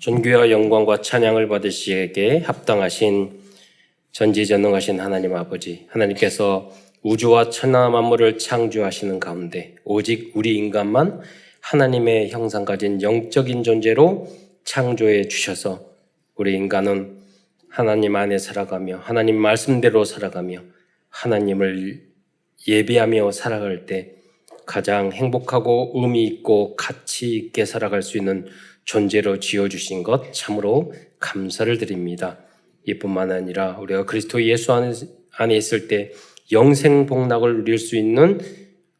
존귀와 영광과 찬양을 받으시기에 합당하신 전지전능하신 하나님 아버지, 하나님께서 우주와 천하 만물을 창조하시는 가운데 오직 우리 인간만 하나님의 형상 가진 영적인 존재로 창조해 주셔서 우리 인간은 하나님 안에 살아가며 하나님 말씀대로 살아가며 하나님을 예배하며 살아갈 때 가장 행복하고 의미 있고 가치 있게 살아갈 수 있는 존재로 지어주신 것 참으로 감사를 드립니다. 이뿐만 아니라 우리가 그리스도 예수 안에 있을 때 영생 복락을 누릴 수 있는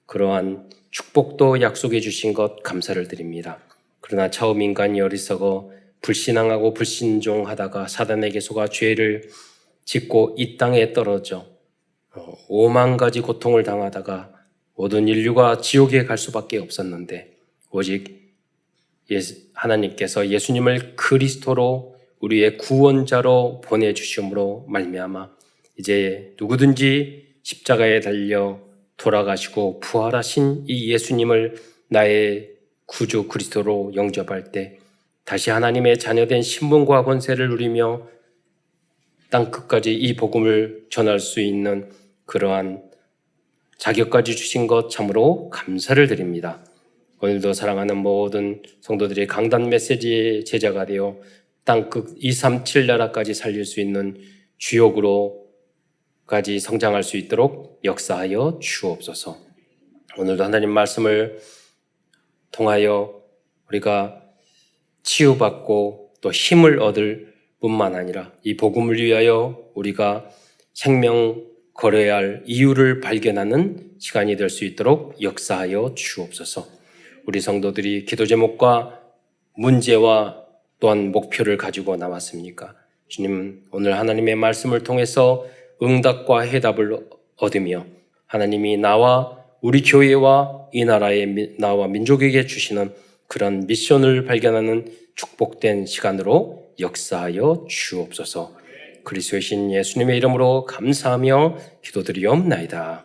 그러한 축복도 약속해 주신 것 감사를 드립니다. 그러나 처음 인간이 어리석어 불신앙하고 불신종하다가 사단에게 속아 죄를 짓고 이 땅에 떨어져 5만 가지 고통을 당하다가 모든 인류가 지옥에 갈 수밖에 없었는데 오직 하나님께서 예수님을 그리스도로 우리의 구원자로 보내주심으로 말미암아 이제 누구든지 십자가에 달려 돌아가시고 부활하신 이 예수님을 나의 구주 그리스도로 영접할 때 다시 하나님의 자녀된 신분과 권세를 누리며 땅 끝까지 이 복음을 전할 수 있는 그러한 자격까지 주신 것 참으로 감사를 드립니다. 오늘도 사랑하는 모든 성도들이 강단 메시지의 제자가 되어 땅끝 237 나라까지 살릴 수 있는 주역으로까지 성장할 수 있도록 역사하여 주옵소서. 오늘도 하나님 말씀을 통하여 우리가 치유받고 또 힘을 얻을 뿐만 아니라 이 복음을 위하여 우리가 생명 걸어야 할 이유를 발견하는 시간이 될 수 있도록 역사하여 주옵소서. 우리 성도들이 기도 제목과 문제와 또한 목표를 가지고 나왔습니까? 주님, 오늘 하나님의 말씀을 통해서 응답과 해답을 얻으며 하나님이 나와 우리 교회와 이 나라의 나와 민족에게 주시는 그런 미션을 발견하는 축복된 시간으로 역사하여 주옵소서. 그리스도의 신 예수님의 이름으로 감사하며 기도드리옵나이다.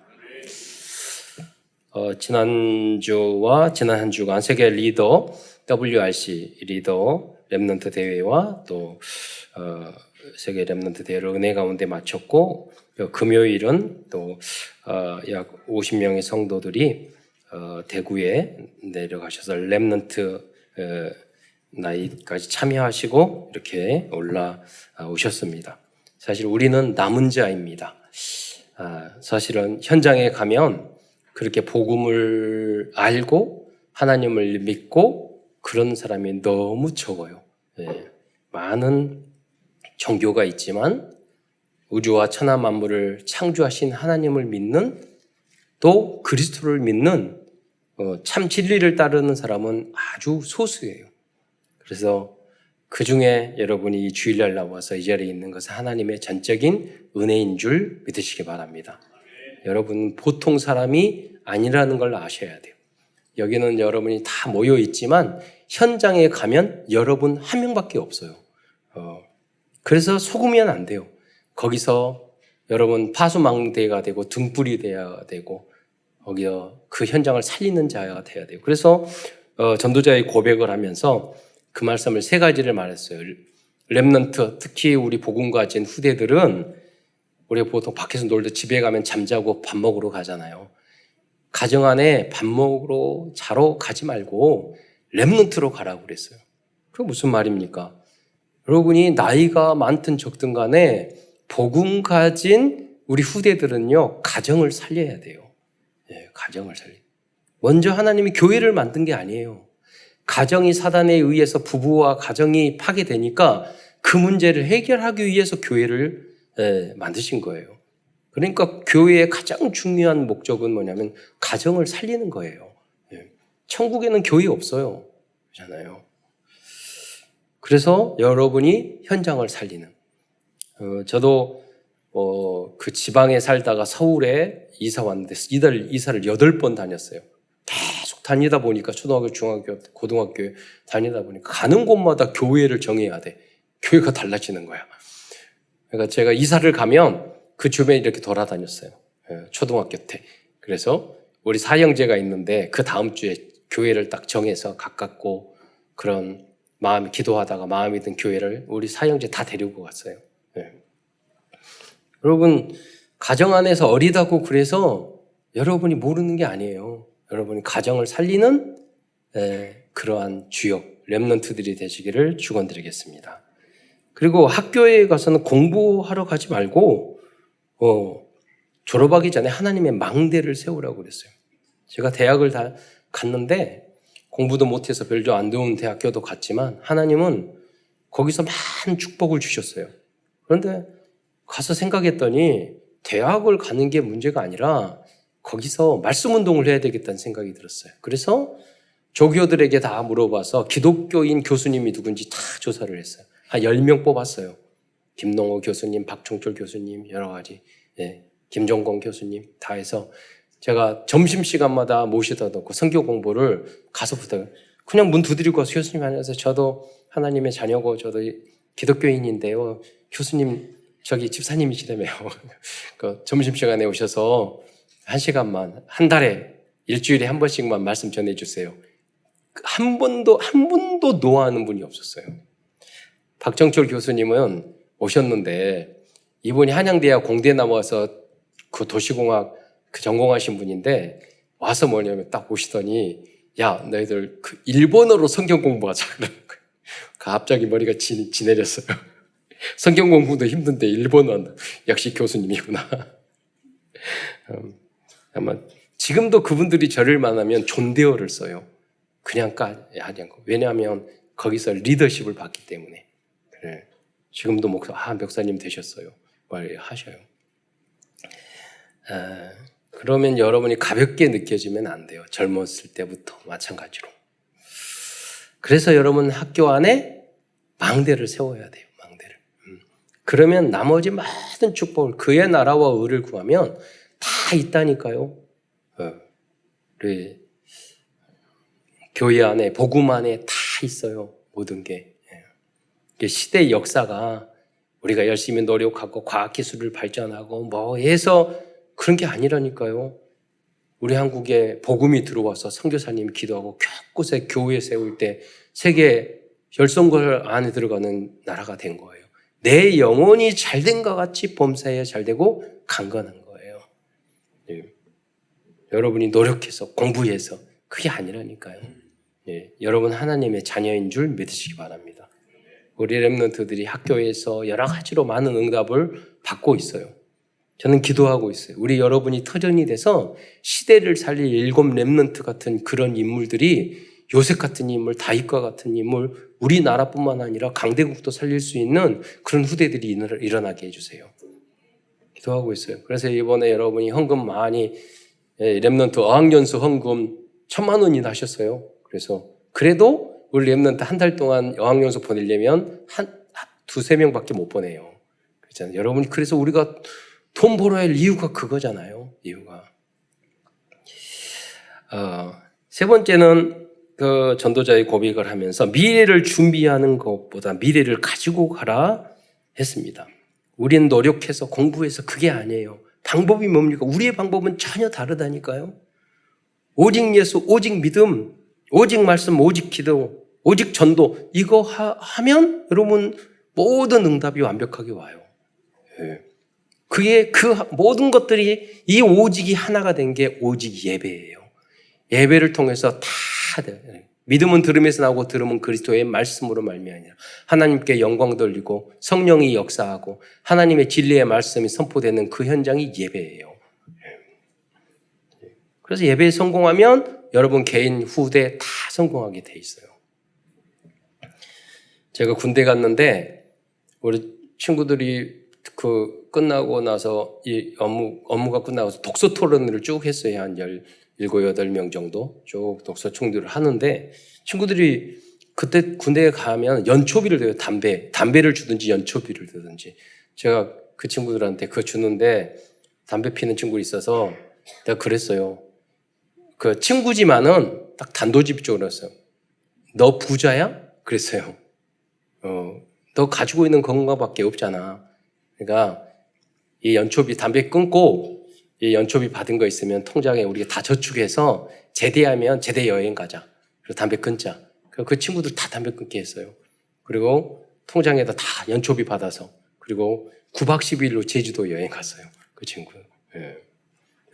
지난주와 지난 한 주간 세계 리더 WRC 리더 렘넌트 대회와 또 세계 렘넌트 대회를 은혜 가운데 마쳤고 금요일은 또 약 50명의 성도들이 대구에 내려가셔서 렘넌트 나이까지 참여하시고 이렇게 올라오셨습니다. 사실 우리는 남은 자입니다. 사실은 현장에 가면 그렇게 복음을 알고 하나님을 믿고 그런 사람이 너무 적어요. 많은 종교가 있지만 우주와 천하 만물을 창조하신 하나님을 믿는 또 그리스도를 믿는 참 진리를 따르는 사람은 아주 소수예요. 그래서 그 중에 여러분이 이 주일날 나와서 이 자리에 있는 것은 하나님의 전적인 은혜인 줄 믿으시기 바랍니다. 여러분 보통 사람이 아니라는 걸 아셔야 돼요. 여기는 여러분이 다 모여 있지만 현장에 가면 여러분 한 명밖에 없어요. 그래서 속으면 안 돼요. 거기서 여러분 파수망대가 되고 등불이 돼야 되고 거기서 그 현장을 살리는 자가 돼야 돼요. 그래서 전도자의 고백을 하면서 그 말씀을 세 가지를 말했어요. 렘넌트, 특히 우리 복음 가진 후대들은 우리가 보통 밖에서 놀다 집에 가면 잠자고 밥 먹으러 가잖아요. 가정 안에 밥 먹으러 자러 가지 말고 렘넌트로 가라고 그랬어요. 그게 무슨 말입니까? 여러분이 나이가 많든 적든 간에 복음 가진 우리 후대들은요, 가정을 살려야 돼요. 가정을 살려. 먼저 하나님이 교회를 만든 게 아니에요. 가정이 사단에 의해서 부부와 가정이 파괴되니까 그 문제를 해결하기 위해서 교회를 만드신 거예요. 그러니까 교회의 가장 중요한 목적은 뭐냐면 가정을 살리는 거예요. 천국에는 교회 없어요. 그렇잖아요. 그래서 여러분이 현장을 살리는. 저도 그 지방에 살다가 서울에 이사 왔는데 이사를 8번 다녔어요. 계속 다니다 보니까 초등학교, 중학교, 고등학교 다니다 보니까 가는 곳마다 교회를 정해야 돼. 교회가 달라지는 거야. 그러니까 제가 이사를 가면 그 주변에 이렇게 돌아다녔어요. 초등학교 때. 그래서 우리 사형제가 있는데 그 다음 주에 교회를 딱 정해서 가깝고 그런 기도하다가 마음이 든 교회를 우리 사형제 다 데리고 갔어요. 네. 여러분, 가정 안에서 어리다고 그래서 여러분이 모르는 게 아니에요. 여러분이 가정을 살리는 그러한 주역, 렘넌트들이 되시기를 축원드리겠습니다. 그리고 학교에 가서는 공부하러 가지 말고 졸업하기 전에 하나님의 망대를 세우라고 그랬어요. 제가 대학을 다 갔는데 공부도 못해서 별로 안 좋은 대학교도 갔지만 하나님은 거기서 많은 축복을 주셨어요. 그런데 가서 생각했더니 대학을 가는 게 문제가 아니라 거기서 말씀 운동을 해야 되겠다는 생각이 들었어요. 그래서 조교들에게 다 물어봐서 기독교인 교수님이 누군지 다 조사를 했어요. 한 10명 뽑았어요. 김농호 교수님, 박종철 교수님, 여러 가지, 김종건 교수님 다 해서 제가 점심시간마다 모시다 놓고 성경 공부를 가서부터 그냥 문 두드리고 와서 교수님 안녕하세요. 저도 하나님의 자녀고 저도 기독교인인데요. 교수님 저기 집사님이시라며요. 그 점심시간에 오셔서 1시간만 한 달에 일주일에 한 번씩만 말씀 전해주세요. 한 번도 노하는 분이 없었어요. 박정철 교수님은 오셨는데 이분이 한양대학 공대 나와서 그 도시공학 전공하신 분인데 와서 뭐냐면 딱 보시더니 야 너희들 그 일본어로 성경 공부하자 그러는 거예요. 갑자기 머리가 지내렸어요. 성경 공부도 힘든데 일본어 역시 교수님이구나. 아마 지금도 그분들이 저를 만나면 존대어를 써요. 그냥 하지 않고. 왜냐하면 거기서 리더십을 받기 때문에. 그래. 지금도 목사님 되셨어요. 하셔요. 그러면 여러분이 가볍게 느껴지면 안 돼요. 젊었을 때부터 마찬가지로. 그래서 여러분 학교 안에 망대를 세워야 돼요. 망대를. 그러면 나머지 모든 축복을 그의 나라와 의를 구하면 다 있다니까요. 우리 교회 안에 복음 안에 다 있어요. 모든 게. 시대의 역사가 우리가 열심히 노력하고 과학기술을 발전하고 뭐 해서 그런 게 아니라니까요. 우리 한국에 복음이 들어와서 선교사님이 기도하고 곳곳에 교회 세울 때 세계 열성걸 안에 들어가는 나라가 된 거예요. 내 영혼이 잘된 것 같이 범사에 잘되고 강건한 거예요. 네. 여러분이 노력해서 공부해서 그게 아니라니까요. 네. 여러분 하나님의 자녀인 줄 믿으시기 바랍니다. 우리 렘넌트들이 학교에서 여러 가지로 많은 응답을 받고 있어요. 저는 기도하고 있어요. 우리 여러분이 터전이 돼서 시대를 살릴 7 렘넌트 같은 그런 인물들이 요셉 같은 인물, 다윗과 같은 인물, 우리나라뿐만 아니라 강대국도 살릴 수 있는 그런 후대들이 일어나게 해주세요. 기도하고 있어요. 그래서 이번에 여러분이 헌금 많이 렘넌트 어학연수 헌금 1,000만 원이나 하셨어요. 그래서 그래도 우리 렘넌트 한 달 동안 어학연수 보내려면 한 2-3명밖에 못 보내요. 그렇잖아요. 여러분 그래서 우리가 돈 벌어야 할 이유가 그거잖아요. 이유가. 세 번째는 그 전도자의 고백을 하면서 미래를 준비하는 것보다 미래를 가지고 가라 했습니다. 우리는 노력해서 공부해서 그게 아니에요. 방법이 뭡니까? 우리의 방법은 전혀 다르다니까요. 오직 예수, 오직 믿음, 오직 말씀, 오직 기도, 오직 전도 이거 하면 여러분 모든 응답이 완벽하게 와요. 네. 그게 그 모든 것들이 이 오직이 하나가 된 게 오직 예배예요. 예배를 통해서 다 믿음은 들음에서 나오고 들음은 그리스도의 말씀으로 말미암아 하나님께 영광 돌리고 성령이 역사하고 하나님의 진리의 말씀이 선포되는 그 현장이 예배예요. 그래서 예배에 성공하면 여러분 개인 후대 다 성공하게 돼 있어요. 제가 군대 갔는데 우리 친구들이 끝나고 나서 이 업무가 끝나고 독서 토론을 쭉 했어요. 한 17, 8명 정도 쭉 독서 총들을 하는데 친구들이 그때 군대에 가면 연초비를 줘요. 담배를 주든지 연초비를 주든지. 제가 그 친구들한테 그거 주는데 담배 피는 친구가 있어서 내가 그랬어요. 그 친구지만은 딱 단도직입적으로 했어요. 너 부자야? 그랬어요. 너 가지고 있는 건가밖에 없잖아. 그러니까 이 연초비 담배 끊고 이 연초비 받은 거 있으면 통장에 우리가 다 저축해서 제대하면 제대 여행 가자. 그리고 담배 끊자. 그 친구들 다 담배 끊게 했어요. 그리고 통장에다 다 연초비 받아서 그리고 9박 10일로 제주도 여행 갔어요. 그 친구. 예.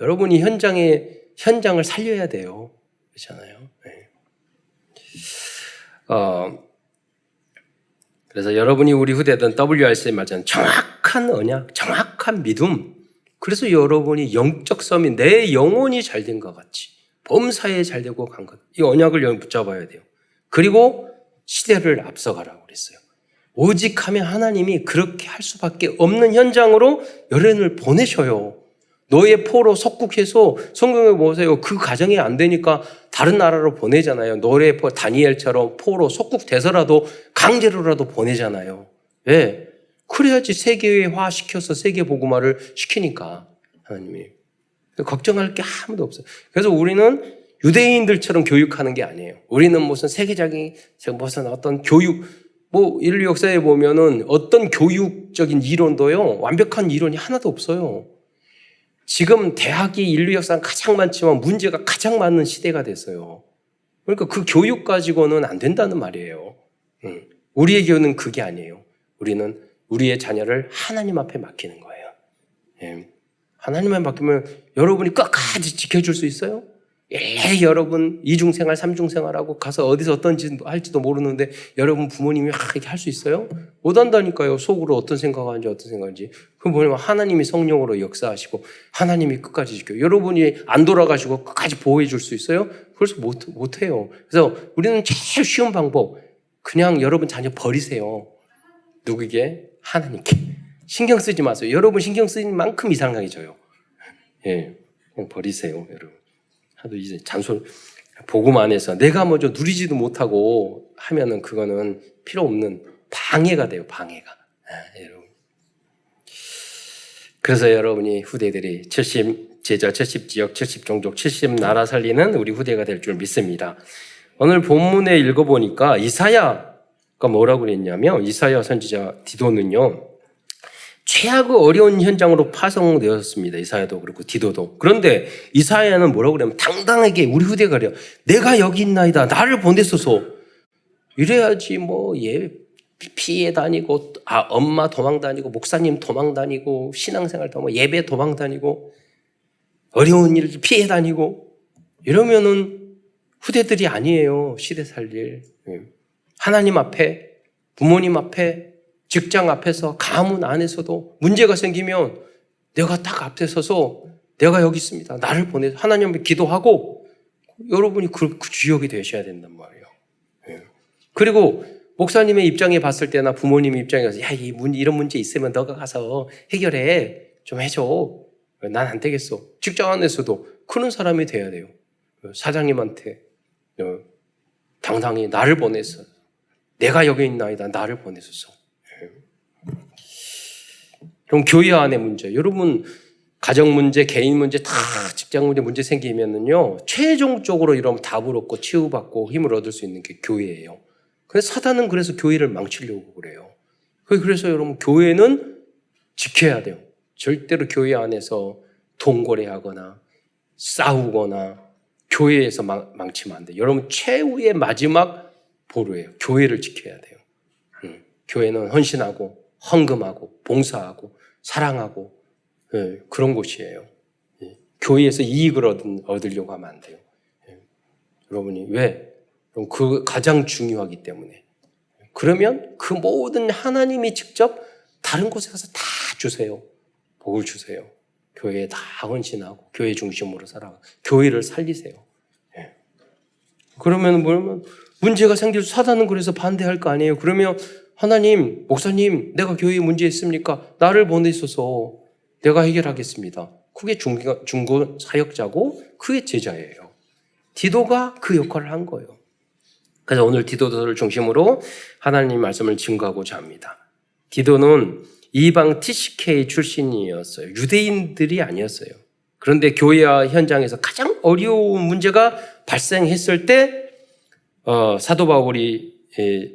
여러분이 현장을 살려야 돼요. 그렇잖아요. 예. 그래서 여러분이 우리 후대든 WRC에 맞은 정확한 언약, 정확한 믿음. 그래서 여러분이 영적 섬이 내 영혼이 잘된 것 같이 범사에 잘되고 간 것. 이 언약을 붙잡아야 돼요. 그리고 시대를 앞서가라고 그랬어요. 오직 하면 하나님이 그렇게 할 수밖에 없는 현장으로 여러분을 보내셔요. 너의 포로 속국해서 성경에 보세요. 그 가정이 안 되니까 다른 나라로 보내잖아요. 너의 포 다니엘처럼 포로 속국돼서라도 강제로라도 보내잖아요. 왜? 그래야지 세계화 시켜서 세계 복음화를 시키니까 하나님이. 걱정할 게 아무도 없어요. 그래서 우리는 유대인들처럼 교육하는 게 아니에요. 우리는 무슨 세계적인 무슨 어떤 교육 인류 역사에 보면은 어떤 교육적인 이론도요 완벽한 이론이 하나도 없어요. 지금 대학이 인류 역사는 가장 많지만 문제가 가장 많은 시대가 됐어요. 그러니까 그 교육 가지고는 안 된다는 말이에요. 우리의 교육은 그게 아니에요. 우리는 우리의 자녀를 하나님 앞에 맡기는 거예요. 예. 하나님 앞에 맡기면 여러분이 끝까지 지켜줄 수 있어요? 여러분 이중생활, 삼중생활하고 가서 어디서 어떤 짓 할지도 모르는데 여러분 부모님이 이렇게 할 수 있어요? 못한다니까요. 속으로 어떤 생각하는지 어떤 생각인지. 그럼 뭐냐면 하나님이 성령으로 역사하시고 하나님이 끝까지 지켜요. 여러분이 안 돌아가시고 끝까지 보호해 줄 수 있어요? 그래서 못해요. 그래서 우리는 제일 쉬운 방법, 그냥 여러분 자녀 버리세요. 누구에게? 하나님께. 신경 쓰지 마세요. 여러분 신경 쓰는 만큼 이상하게 져요. 예, 그냥 버리세요, 여러분. 하도 이제 복음 안에서 내가 먼저 누리지도 못하고 하면은 그거는 필요 없는 방해가 돼요, 방해가. 여러분. 그래서 여러분이 후대들이 70제자, 70지역, 70종족, 70나라 살리는 우리 후대가 될 줄 믿습니다. 오늘 본문에 읽어보니까 이사야가 뭐라고 그랬냐면 이사야 선지자 디도는요. 최악의 어려운 현장으로 파송되었습니다. 이사야도 그렇고 디도도. 그런데 이사야는 뭐라고 그러냐면 당당하게 우리 후대가 그래요. 내가 여기 있나이다. 나를 보내소서. 이래야지 피해 다니고 엄마 도망 다니고 목사님 도망 다니고 신앙생활 예배 도망 다니고 어려운 일을 피해 다니고 이러면은 후대들이 아니에요. 시대 살릴. 하나님 앞에 부모님 앞에 직장 앞에서 가문 안에서도 문제가 생기면 내가 딱 앞에 서서 내가 여기 있습니다. 나를 보내서 하나님 앞에 기도하고 여러분이 그 주역이 되셔야 된단 말이에요. 그리고 목사님의 입장에 봤을 때나 부모님의 입장에 가서 이런 문제 있으면 너가 가서 해결해. 좀 해줘. 난 안 되겠어. 직장 안에서도 그런 사람이 돼야 돼요. 사장님한테 당당히 나를 보내서 내가 여기 있나이다. 나를 보내소서. 그럼 교회 안의 문제, 여러분 가정 문제, 개인 문제, 다 직장 문제 생기면은요 최종적으로 이러면 답을 얻고 치유받고 힘을 얻을 수 있는 게 교회예요. 근데 사단은 그래서 교회를 망치려고 그래요. 그래서 여러분 교회는 지켜야 돼요. 절대로 교회 안에서 동거래하거나 싸우거나 교회에서 망치면 안 돼요. 여러분 최후의 마지막 보루예요. 교회를 지켜야 돼요. 교회는 헌신하고 헌금하고 봉사하고 사랑하고 그런 곳이에요. 교회에서 이익을 얻으려고 하면 안 돼요. 여러분이 왜? 그 가장 중요하기 때문에. 그러면 그 모든 하나님이 직접 다른 곳에 가서 다 주세요. 복을 주세요. 교회에 다 헌신하고 교회 중심으로 살아가고 교회를 살리세요. 그러면 뭐냐면 문제가 생길 사단은 그래서 반대할 거 아니에요. 그러면 하나님, 목사님, 내가 교회에 문제 있습니까? 나를 보내소서. 내가 해결하겠습니다. 그게 중고 사역자고 그게 제자예요. 디도가 그 역할을 한 거예요. 그래서 오늘 디도를 중심으로 하나님 말씀을 증거하고자 합니다. 디도는 이방 TCK 출신이었어요. 유대인들이 아니었어요. 그런데 교회와 현장에서 가장 어려운 문제가 발생했을 때 사도 바울이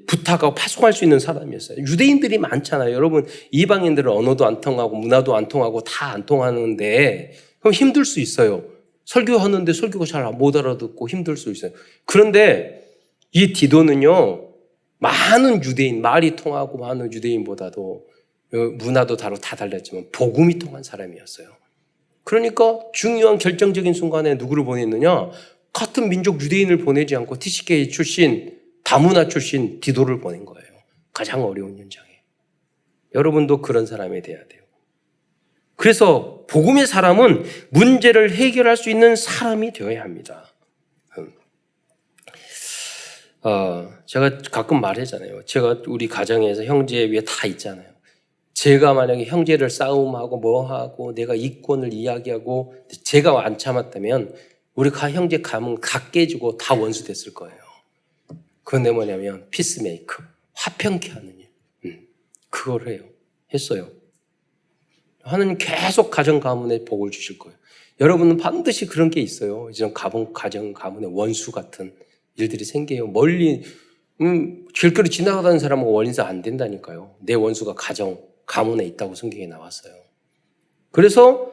부탁하고 파송할 수 있는 사람이었어요. 유대인들이 많잖아요. 여러분 이방인들은 언어도 안 통하고 문화도 안 통하고 다 안 통하는데 그럼 힘들 수 있어요. 설교하는데 설교가 잘 못 알아듣고 힘들 수 있어요. 그런데 이 디도는요, 많은 유대인, 말이 통하고 많은 유대인보다도 문화도 다 달랐지만 복음이 통한 사람이었어요. 그러니까 중요한 결정적인 순간에 누구를 보냈느냐? 같은 민족 유대인을 보내지 않고 TCK 출신, 다문화 출신 디도를 보낸 거예요. 가장 어려운 현장에. 여러분도 그런 사람이 돼야 돼요. 그래서 복음의 사람은 문제를 해결할 수 있는 사람이 되어야 합니다. 제가 가끔 말하잖아요. 제가 우리 가정에서 형제 위에 다 있잖아요. 제가 만약에 형제를 싸움하고 뭐하고 내가 이권을 이야기하고 제가 안 참았다면 우리 형제 가문 다 깨지고 다 원수 됐을 거예요. 그건 뭐냐면 피스메이커, 화평케 하는 일. 그걸 해요. 했어요. 하나님 계속 가정 가문에 복을 주실 거예요. 여러분은 반드시 그런 게 있어요. 이제 가정 가문에 원수 같은 일들이 생겨요. 멀리 길거리 지나가다는 사람하고 원인사 안 된다니까요. 내 원수가 가문에 있다고 성경에 나왔어요. 그래서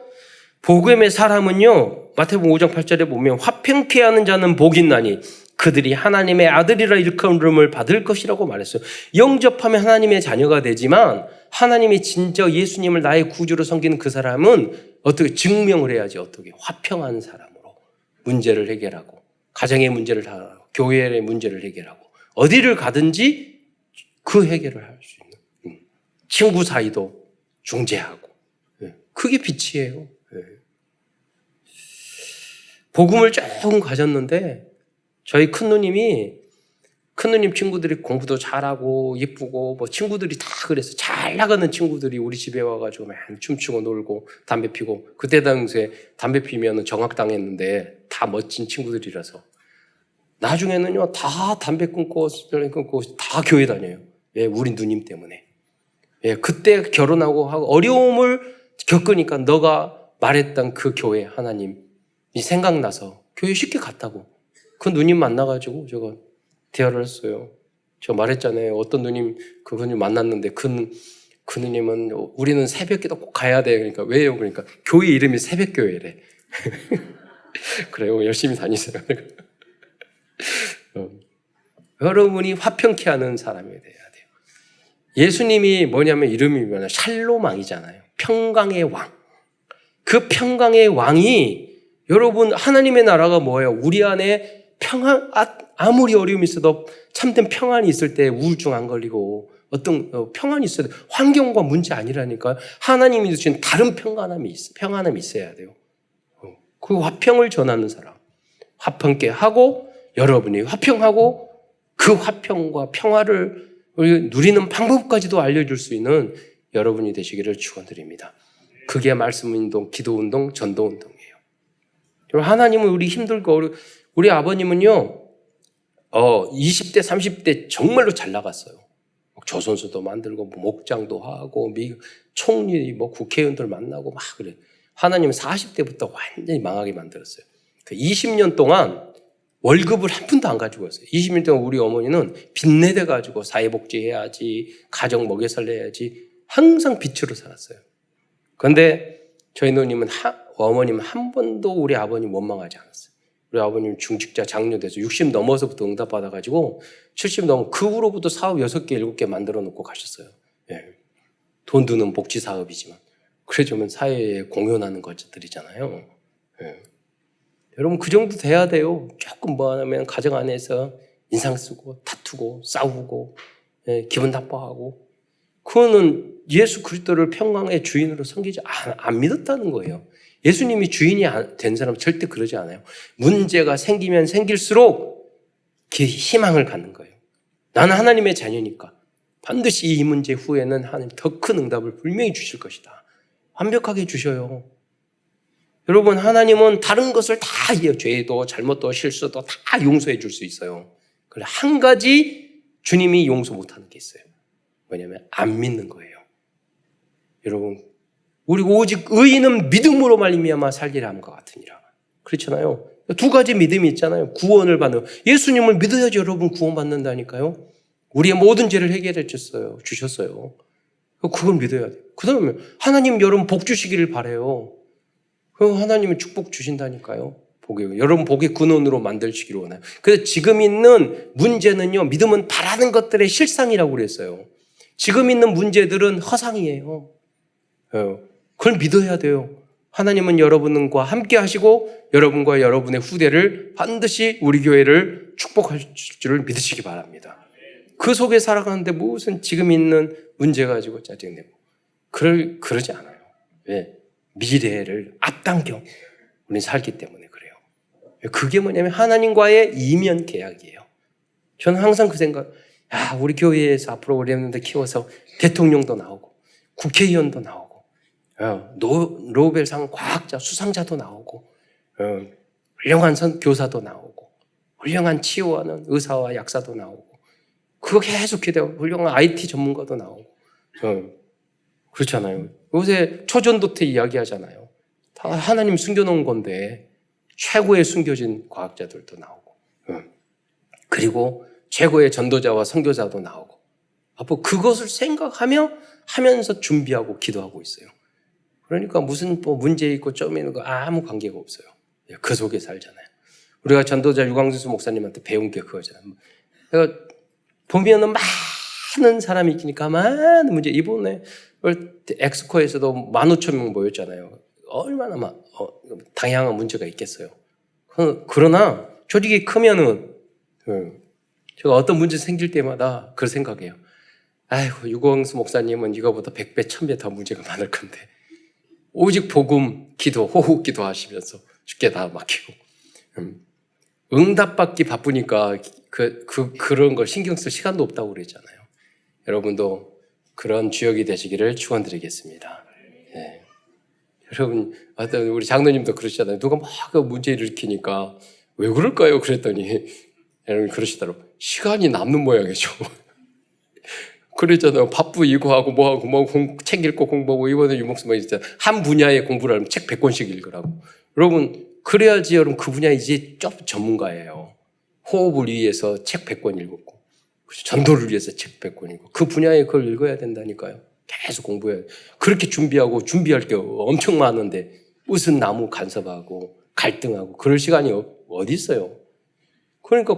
복음의 사람은요, 마태복음 5장 8절에 보면 화평케 하는 자는 복이 있나니 그들이 하나님의 아들이라 일컬음을 받을 것이라고 말했어요. 영접하면 하나님의 자녀가 되지만 하나님이 진짜 예수님을 나의 구주로 섬기는 그 사람은 어떻게 증명을 해야지. 어떻게 화평한 사람으로 문제를 해결하고 가정의 문제를 다 교회의 문제를 해결하고 어디를 가든지 그 해결을 할 수 있는 친구 사이도 중재하고 그게 빛이에요. 복음을 조금 가졌는데 저희 큰누님 친구들이 공부도 잘하고 예쁘고 뭐 친구들이 다 그래서 잘 나가는 친구들이 우리 집에 와가지고 맨 춤추고 놀고 담배 피고 그때 당시에 담배 피면 정학당했는데 다 멋진 친구들이라서 나중에는요 다 담배 끊고 다 교회 다녀요. 왜? 우리 누님 때문에. 예, 그때 결혼하고 하고 어려움을 겪으니까 너가 말했던 그 교회 하나님이 생각나서 교회 쉽게 갔다고. 그 누님 만나가지고 제가 대화를 했어요. 제가 말했잖아요. 어떤 누님, 그 누님 만났는데 그 누님은 우리는 새벽기도 꼭 가야 돼. 그러니까 왜요? 그러니까 교회 이름이 새벽교회래. 그래요. 열심히 다니세요. 여러분이 화평케 하는 사람이 돼야 돼요. 예수님이 뭐냐면 이름이 뭐냐 샬롬왕이잖아요. 평강의 왕. 그 평강의 왕이 여러분 하나님의 나라가 뭐예요? 우리 안에 평안, 아무리 어려움이 있어도 참된 평안이 있을 때 우울증 안 걸리고 어떤 평안이 있어야 돼. 환경과 문제 아니라니까요. 하나님이 주신 다른 평안함이 있어야 돼요. 그 화평을 전하는 사람. 화평케 하고 여러분이 화평하고 그 화평과 평화를 누리는 방법까지도 알려줄 수 있는 여러분이 되시기를 축원드립니다. 그게 말씀운동, 기도운동, 전도운동이에요. 하나님은 우리 힘들고 우리 아버님은요 20대 30대 정말로 잘 나갔어요. 조선소도 만들고 목장도 하고 총리 국회의원들 만나고 막 그래. 하나님은 40대부터 완전히 망하게 만들었어요. 그 20년 동안 월급을 한 푼도 안 가지고 왔어요. 20년 동안 우리 어머니는 빚내대 가지고 사회복지 해야지, 가정 먹여 살려야지 항상 빚으로 살았어요. 그런데 저희 누님은 어머님은 한 번도 우리 아버님 원망하지 않았어요. 우리 아버님 중직자 장려돼서 60 넘어서부터 응답받아가지고 70 넘어 그 후로부터 사업 6개, 7개 만들어 놓고 가셨어요. 예. 돈 드는 복지 사업이지만. 그러자면 사회에 공연하는 것들이잖아요. 예. 여러분 그 정도 돼야 돼요. 조금 뭐 하냐면 가정 안에서 인상 쓰고 다투고 싸우고 기분 나빠하고 그거는 예수 그리스도를 평강의 주인으로 섬기지 안 믿었다는 거예요. 예수님이 주인이 된 사람은 절대 그러지 않아요. 문제가 생기면 생길수록 희망을 갖는 거예요. 나는 하나님의 자녀니까 반드시 이 문제 후에는 하나님 더 큰 응답을 분명히 주실 것이다. 완벽하게 주셔요. 여러분 하나님은 다른 것을 다 죄도 잘못도 실수도 다 용서해 줄 수 있어요. 그런데 한 가지 주님이 용서 못하는 게 있어요. 뭐냐면 안 믿는 거예요. 여러분 우리 오직 의인은 믿음으로 말미암아 살리라 함과 같으니라. 그렇잖아요. 두 가지 믿음이 있잖아요. 구원을 받는 예수님을 믿어야지 여러분 구원받는다니까요. 우리의 모든 죄를 해결해 주셨어요. 그걸 믿어야 돼요. 그 다음에 하나님 여러분 복 주시기를 바라요. 하나님은 축복 주신다니까요. 여러분 복의 근원으로 만들시기를 원해요. 그래서 지금 있는 문제는요, 믿음은 바라는 것들의 실상이라고 그랬어요. 지금 있는 문제들은 허상이에요. 그걸 믿어야 돼요. 하나님은 여러분과 함께 하시고 여러분과 여러분의 후대를 반드시 우리 교회를 축복하실 줄을 믿으시기 바랍니다. 그 속에 살아가는데 무슨 지금 있는 문제 가지고 짜증내고 그러지 않아요. 왜? 미래를 앞당겨 우리는 살기 때문에 그래요. 그게 뭐냐면 하나님과의 이면 계약이에요. 저는 항상 그 생각, 우리 교회에서 앞으로 우리 랩런트 키워서 대통령도 나오고 국회의원도 나오고 노벨상 과학자 수상자도 나오고 훌륭한 교사도 나오고 훌륭한 치유하는 의사와 약사도 나오고 그거 계속 기대하고 훌륭한 IT 전문가도 나오고 그렇잖아요. 요새 초전도태 이야기하잖아요. 다 하나님 숨겨놓은 건데 최고의 숨겨진 과학자들도 나오고 그리고 최고의 전도자와 선교자도 나오고 앞으로 그것을 하면서 준비하고 기도하고 있어요. 그러니까 무슨 문제 있고 점 있는 거 아무 관계가 없어요. 그 속에 살잖아요. 우리가 전도자 유광수 목사님한테 배운 게 그거잖아요. 그러니까 보면은 많은 사람이 있으니까 많은 문제. 이번에 엑스코에서도 15,000명 모였잖아요. 얼마나 다양한 문제가 있겠어요. 그러나 조직이 크면은 제가 어떤 문제 생길 때마다 그걸 생각해요. 아이고 유광수 목사님은 이거보다 100배, 1000배 더 문제가 많을 건데 오직 복음, 기도, 호흡 기도하시면서 죽게 다 막히고 응답받기 바쁘니까 그런 걸 신경 쓸 시간도 없다고 그랬잖아요. 여러분도 그런 주역이 되시기를 축원드리겠습니다. 네. 여러분, 우리 장로님도 그러시잖아요. 누가 막 문제 일으키니까 왜 그럴까요? 그랬더니 여러분 그러시더라고요. 시간이 남는 모양이죠. 그랬잖아요. 바쁘 이거 하고 책 읽고 공부하고 이번에 유목수만 있잖아요. 한 분야의 공부를 하면 책 100권씩 읽으라고. 여러분 그래야지 여러분 그 분야 이제 좀 전문가예요. 호흡을 위해서 책 100권 읽었고 전도를 위해서 책 100권 읽고 그 분야에 그걸 읽어야 된다니까요. 계속 공부해야 돼. 그렇게 준비할 게 엄청 많은데 무슨 나무 간섭하고 갈등하고 그럴 시간이 어디 있어요. 그러니까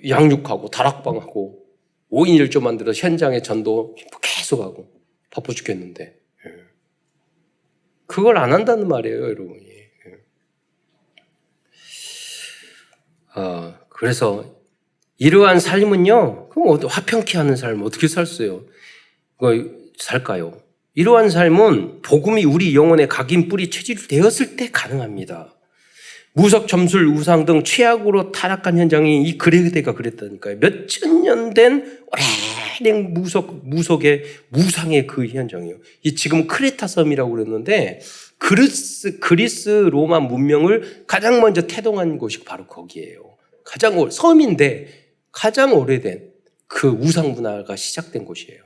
양육하고 다락방하고 5인 1조 만들어 현장에 전도 계속하고 바빠 죽겠는데 그걸 안 한다는 말이에요, 여러분이. 그래서 이러한 삶은요, 그럼 화평케 하는 삶 어떻게 살까요? 이러한 삶은 복음이 우리 영혼의 각인 뿌리 체질이 되었을 때 가능합니다. 무석, 점술, 우상 등 최악으로 타락한 현장이 이 그레데가 그랬다니까요. 몇천 년 된 오래된 무속의 무상의 그 현장이에요. 이 지금 크레타 섬이라고 그랬는데 그리스 로마 문명을 가장 먼저 태동한 곳이 바로 거기에요. 섬인데 가장 오래된 그 우상 문화가 시작된 곳이에요.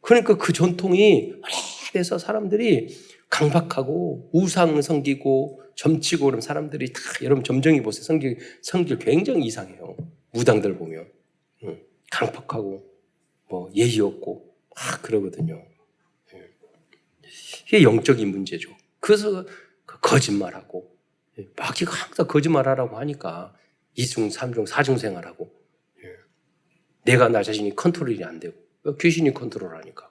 그러니까 그 전통이 오래돼서 사람들이 강박하고 우상 섬기고 점치고 그런 사람들이 다 여러분 점정이 보세요. 성질 굉장히 이상해요. 무당들 보면 강박하고 예의 없고 그러거든요. 이게 영적인 문제죠. 그래서 거짓말하고 마귀가 항상 거짓말하라고 하니까 이중, 삼중, 사중 생활하고 내가 나 자신이 컨트롤이 안 되고 귀신이 컨트롤하니까.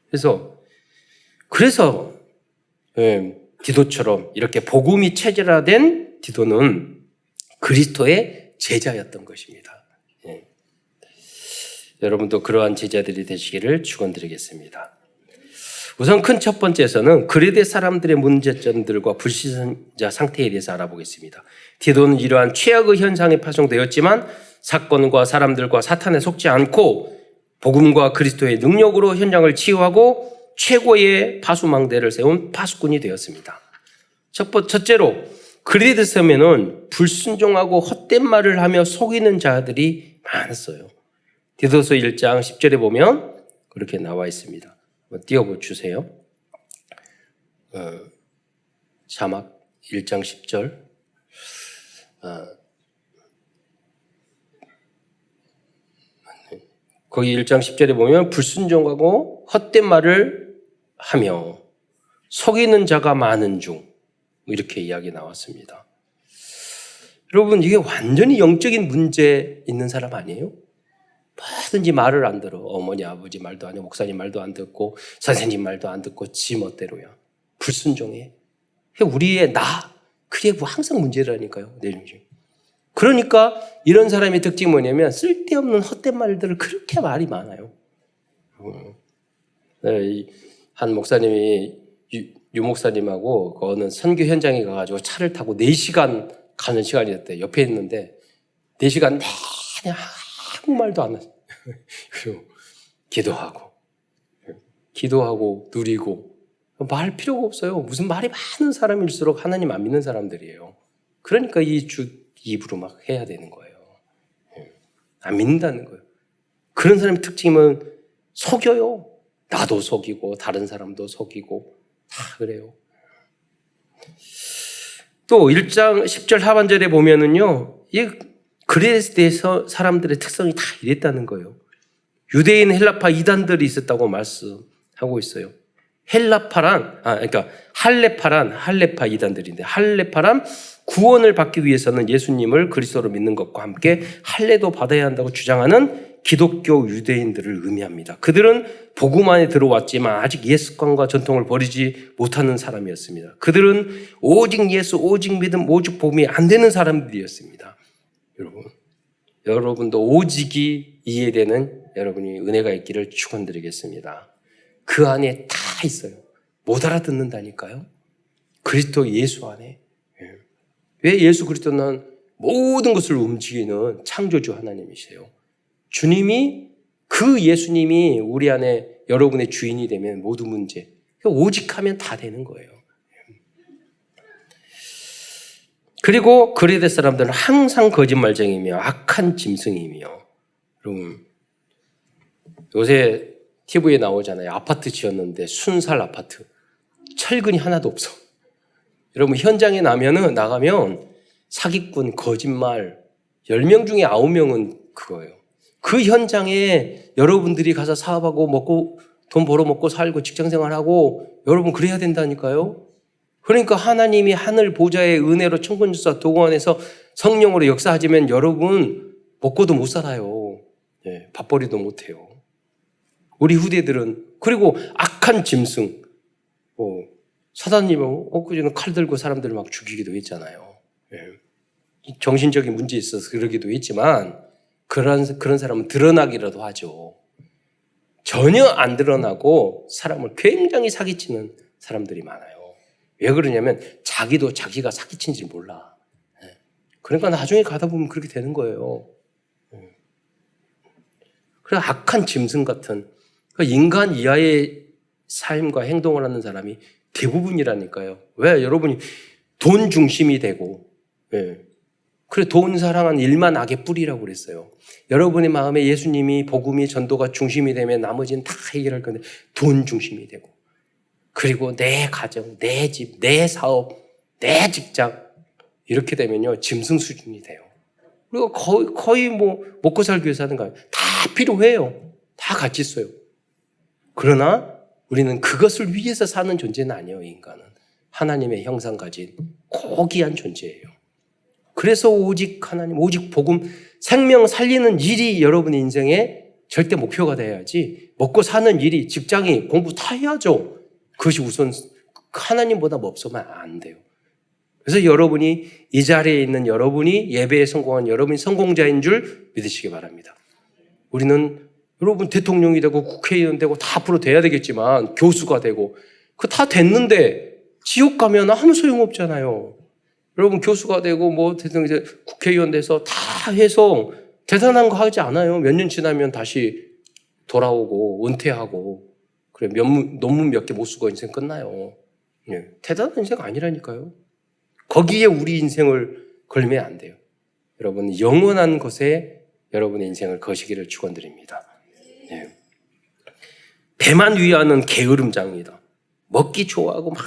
그래서 디도처럼 이렇게 복음이 체질화된 디도는 그리스도의 제자였던 것입니다. 여러분도 그러한 제자들이 되시기를 축원드리겠습니다. 우선 큰 첫 번째에서는 그레데 사람들의 문제점들과 불신자 상태에 대해서 알아보겠습니다. 디도는 이러한 최악의 현상에 파송되었지만 사건과 사람들과 사탄에 속지 않고 복음과 그리스도의 능력으로 현장을 치유하고 최고의 파수망대를 세운 파수꾼이 되었습니다. 첫째로 그레데 섬에는 불순종하고 헛된 말을 하며 속이는 자들이 많았어요. 디도서 1장 10절에 보면 그렇게 나와 있습니다. 띄워주세요. 자막 1장 10절. 거기 1장 10절에 보면 불순종하고 헛된 말을 하며 속이는 자가 많은 중 이렇게 이야기 나왔습니다. 여러분 이게 완전히 영적인 문제 있는 사람 아니에요? 뭐든지 말을 안 들어. 어머니 아버지 말도 안 해. 목사님 말도 안 듣고 선생님 말도 안 듣고 지 멋대로야. 불순종해. 우리의 나 그게 항상 문제라니까요. 내 중심. 그러니까 이런 사람의 특징이 뭐냐면 쓸데없는 헛된 말들을 그렇게 말이 많아요. 한 목사님이 유 목사님하고 어느 선교 현장에 가가지고 차를 타고 4시간 가는 시간이 됐대요. 옆에 있는데 4시간 내내 아무 말도 안 하죠. 그리고 기도하고 누리고 말 필요가 없어요. 무슨 말이 많은 사람일수록 하나님 안 믿는 사람들이에요. 그러니까 이 주 입으로 막 해야 되는 거예요. 안 믿는다는 거예요. 그런 사람의 특징은 속여요. 나도 속이고 다른 사람도 속이고 다 그래요. 또 1장 10절 하반절에 보면은요, 이 그리스도에서 사람들의 특성이 다 이랬다는 거예요. 유대인 헬라파 이단들이 있었다고 말씀하고 있어요. 그러니까 할레파 이단들인데, 할레파란 구원을 받기 위해서는 예수님을 그리스도로 믿는 것과 함께 할례도 받아야 한다고 주장하는 기독교 유대인들을 의미합니다. 그들은 복음 안에 들어왔지만 아직 옛 습관과 전통을 버리지 못하는 사람이었습니다. 그들은 오직 예수, 오직 믿음, 오직 복음이 안 되는 사람들이었습니다. 여러분도 오직이 이해되는 여러분이 은혜가 있기를 축원드리겠습니다. 그 안에 다 있어요. 못 알아듣는다니까요. 그리스도 예수 안에. 왜 예수 그리스도는 모든 것을 움직이는 창조주 하나님이세요. 주님이 그 예수님이 우리 안에 여러분의 주인이 되면 모든 문제 오직하면 다 되는 거예요. 그리고 그리스도 사람들은 항상 거짓말쟁이며 악한 짐승이며 여러분 요새 TV에 나오잖아요. 아파트 지었는데 순살 아파트 철근이 하나도 없어. 여러분 현장에 나가면 사기꾼 거짓말 10명 중에 9명은 그거예요. 그 현장에 여러분들이 가서 사업하고 먹고 돈 벌어 먹고 살고 직장생활하고 여러분 그래야 된다니까요. 그러니까 하나님이 하늘 보좌의 은혜로 천군주사 도구원에서 성령으로 역사하지만 여러분 먹고도 못 살아요. 밥벌이도 못해요. 우리 후대들은 그리고 악한 짐승 사단님은 엊그제는 칼 들고 사람들을 막 죽이기도 했잖아요. 정신적인 문제 있어서 그러기도 했지만 그런 사람은 드러나기라도 하죠. 전혀 안 드러나고 사람을 굉장히 사기치는 사람들이 많아요. 왜 그러냐면 자기도 자기가 사기친지 몰라. 그러니까 나중에 가다 보면 그렇게 되는 거예요. 그래서 악한 짐승 같은 인간 이하의 삶과 행동을 하는 사람이 대부분이라니까요. 왜? 여러분이 돈 중심이 되고 그래 돈 사랑한 일만 악의 뿌리라고 그랬어요. 여러분의 마음에 예수님이 복음이 전도가 중심이 되면 나머지는 다 해결할 건데 돈 중심이 되고 그리고 내 가정, 내 집, 내 사업, 내 직장 이렇게 되면요 짐승 수준이 돼요. 그리고 거의 뭐 먹고 살기 위해서 하는 거예요. 다 필요해요. 다 같이 써요. 그러나 우리는 그것을 위해서 사는 존재는 아니에요. 인간은 하나님의 형상 가진 고귀한 존재예요. 그래서 오직 하나님, 오직 복음, 생명 살리는 일이 여러분의 인생에 절대 목표가 돼야지 먹고 사는 일이 직장이 공부 다 해야죠. 그것이 우선 하나님보다 없으면 안 돼요. 그래서 여러분이 이 자리에 있는 여러분이 예배에 성공한 여러분이 성공자인 줄 믿으시기 바랍니다. 우리는 여러분 대통령이 되고 국회의원 되고 다 앞으로 돼야 되겠지만 교수가 되고 그 다 됐는데 지옥 가면 아무 소용없잖아요. 여러분 교수가 되고 뭐 대통령이 되고 국회의원 돼서 다 해서 대단한 거 하지 않아요. 몇 년 지나면 다시 돌아오고 은퇴하고 그래 논문 몇 개 못 쓰고 인생 끝나요. 대단한 인생 아니라니까요. 거기에 우리 인생을 걸면 안 돼요. 여러분 영원한 것에 여러분의 인생을 거시기를 축원드립니다. 배만 위하는 게으름장이다. 먹기 좋아하고 막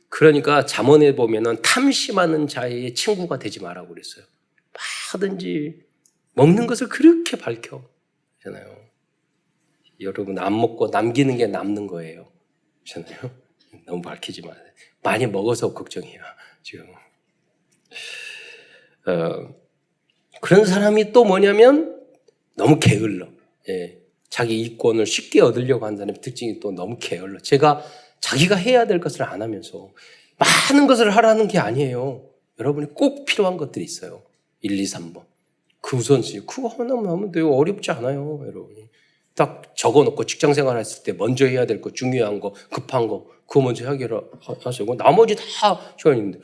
그러니까 잠언에 보면은 탐심하는 자의 친구가 되지 말라고 그랬어요. 뭐든지 먹는 것을 그렇게 밝혀 잖아요. 여러분 안 먹고 남기는 게 남는 거예요. 그렇잖아요. 너무 밝히지 마세요. 많이 먹어서 걱정이야 지금. 그런 사람이 또 뭐냐면 너무 게을러. 예. 자기 이권을 쉽게 얻으려고 한다는 특징이 또 너무 게을러. 제가 자기가 해야 될 것을 안 하면서 많은 것을 하라는 게 아니에요. 여러분이 꼭 필요한 것들이 있어요. 1, 2, 3번. 그 우선순위. 그거 하나만 하면 돼요. 어렵지 않아요. 여러분이. 딱 적어놓고 직장생활 했을 때 먼저 해야 될 거, 중요한 거, 급한 거, 그거 먼저 하세요. 나머지 다 시간이 있는데,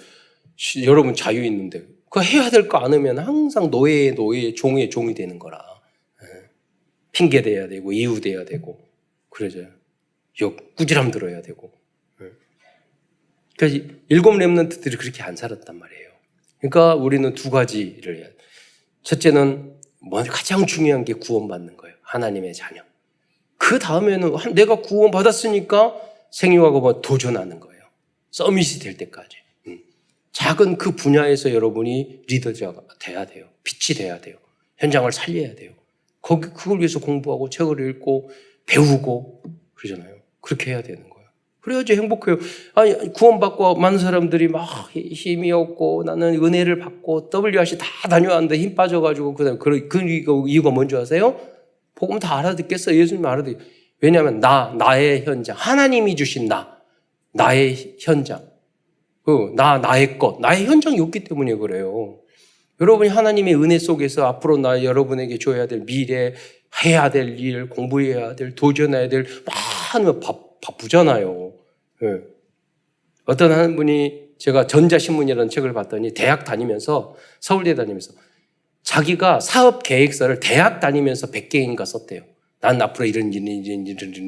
여러분 자유 있는데, 그거 해야 될 거 안 하면 항상 노예의 종의 종이 되는 거라. 핑계 대야 되고, 이유 대야 되고, 그러죠. 꾸지람 들어야 되고. 그러니까 7 렘넌트들이 그렇게 안 살았단 말이에요. 그러니까 우리는 2가지를 해야 돼. 첫째는 가장 중요한 게 구원받는 거예요. 하나님의 자녀. 그 다음에는 내가 구원받았으니까 생육하고 도전하는 거예요. 서밋이 될 때까지. 작은 그 분야에서 여러분이 리더자가 돼야 돼요. 빛이 돼야 돼요. 현장을 살려야 돼요. 그걸 위해서 공부하고 책을 읽고 배우고 그러잖아요. 그렇게 해야 되는 거예요. 그래야지 행복해요. 아니, 구원받고 많은 사람들이 막 힘이 없고 나는 은혜를 받고 WRC 다 다녀왔는데 힘 빠져가지고 그 이유가 뭔지 아세요? 복음 다 알아듣겠어. 예수님 알아듣겠어. 왜냐하면 나의 현장. 하나님이 주신 나의 현장. 나의 것. 나의 현장이 없기 때문에 그래요. 여러분이 하나님의 은혜 속에서 앞으로 여러분에게 줘야 될 미래, 해야 될 일, 공부해야 될, 도전해야 될 많은 바쁘잖아요. 네. 어떤 한 분이 제가 전자신문이라는 책을 봤더니 대학 다니면서 서울대 다니면서 자기가 사업 계획서를 대학 다니면서 100개인가 썼대요. 난 앞으로 이런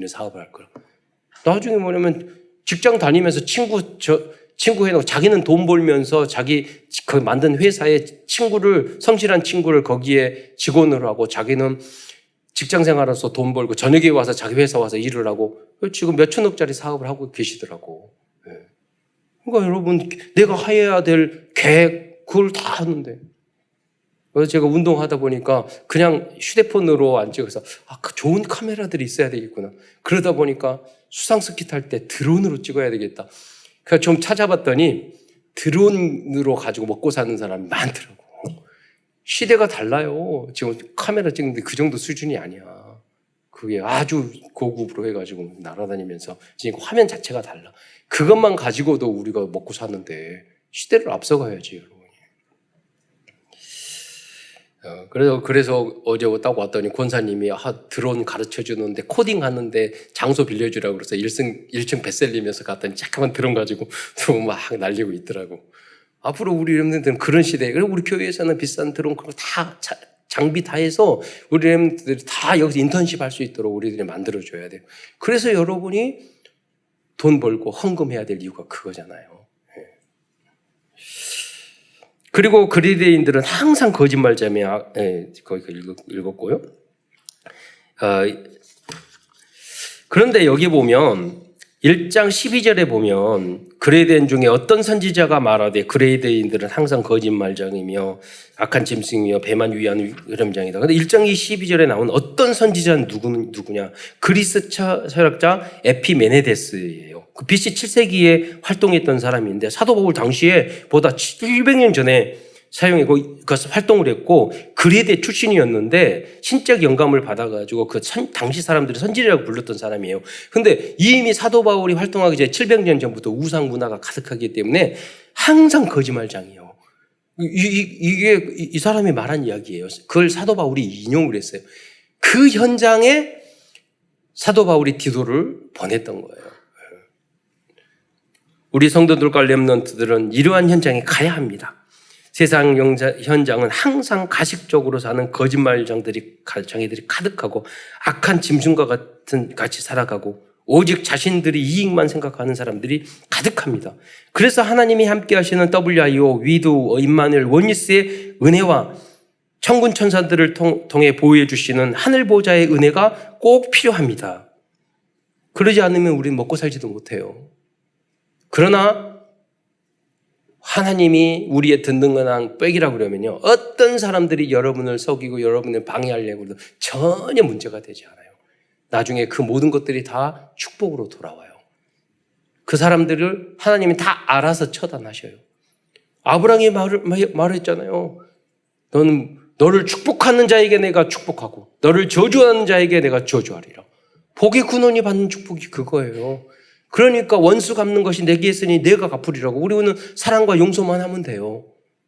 사업을 할 거야. 나중에 뭐냐면 직장 다니면서 친구 해놓고 자기는 돈 벌면서 자기 그 만든 회사에 성실한 친구를 거기에 직원으로 하고 자기는 직장 생활하면서 돈 벌고 저녁에 와서 자기 회사 와서 일을 하고 지금 몇 천억짜리 사업을 하고 계시더라고. 그러니까 여러분 내가 해야 될 계획 그걸 다 하는데 그래서 제가 운동하다 보니까 그냥 휴대폰으로 안 찍어서 좋은 카메라들이 있어야 되겠구나. 그러다 보니까 수상스키 탈 때 드론으로 찍어야 되겠다. 그래서 좀 찾아봤더니 드론으로 가지고 먹고 사는 사람이 많더라고. 시대가 달라요. 지금 카메라 찍는데 그 정도 수준이 아니야. 그게 아주 고급으로 해가지고 날아다니면서 지금 화면 자체가 달라. 그것만 가지고도 우리가 먹고 사는데 시대를 앞서가야지, 여러분이. 그래서 어제 딱 왔더니 권사님이 드론 가르쳐 주는데 코딩 하는데 장소 빌려주라고 그래서 1층 베셀리면서 갔더니 잠깐만 드론 가지고 드론 막 날리고 있더라고. 앞으로 우리 렘넌트들은 그런 시대에, 그리고 우리 교회에서는 비싼 드론 그런 거 다 장비 다 해서 우리 렘넌트들이 다 여기서 인턴십 할 수 있도록 우리들이 만들어줘야 돼요. 그래서 여러분이 돈 벌고 헌금해야 될 이유가 그거잖아요. 그리고 그리스도인들은 항상 거짓말자며, 거기 읽었고요. 그런데 여기 보면 1장 12절에 보면 그레이드인 중에 어떤 선지자가 말하되 그레이드인들은 항상 거짓말장이며 악한 짐승이며 배만 위한 흐름장이다. 그런데 1장 12절에 나온 어떤 선지자는 누구냐? 그리스 철학자 에피메네데스예요. 그 BC 7세기에 활동했던 사람인데 사도 바울 당시에 보다 700년 전에 그것을 활동을 했고 그레데 출신이었는데 신적 영감을 받아가지고 당시 사람들이 선지자라고 불렀던 사람이에요. 근데 이미 사도 바울이 활동하기 전에 700년 전부터 우상 문화가 가득하기 때문에 항상 거짓말장이에요. 이게 이 사람이 말한 이야기예요. 그걸 사도 바울이 인용을 했어요. 그 현장에 사도 바울이 디도를 보냈던 거예요. 우리 성도들과 렘넌트들은 이러한 현장에 가야 합니다. 세상 현장은 항상 가식적으로 사는 거짓말장이들이 가득하고 악한 짐승과 같이 살아가고 오직 자신들이 이익만 생각하는 사람들이 가득합니다. 그래서 하나님이 함께 하시는 WIO, 위도, 임마누엘, 원리스의 은혜와 천군 천사들을 통해 보호해 주시는 하늘 보좌의 은혜가 꼭 필요합니다. 그러지 않으면 우리는 먹고 살지도 못해요. 그러나 하나님이 우리의 든든한 백이라고 그러면요, 어떤 사람들이 여러분을 속이고 여러분을 방해하려고 해도 전혀 문제가 되지 않아요. 나중에 그 모든 것들이 다 축복으로 돌아와요. 그 사람들을 하나님이 다 알아서 처단하셔요. 아브라함이 말했잖아요. 너는 너를 축복하는 자에게 내가 축복하고 너를 저주하는 자에게 내가 저주하리라. 복의 근원이 받는 축복이 그거예요. 그러니까 원수 갚는 것이 내게 있으니 내가 갚으리라고. 우리는 사랑과 용서만 하면 돼요.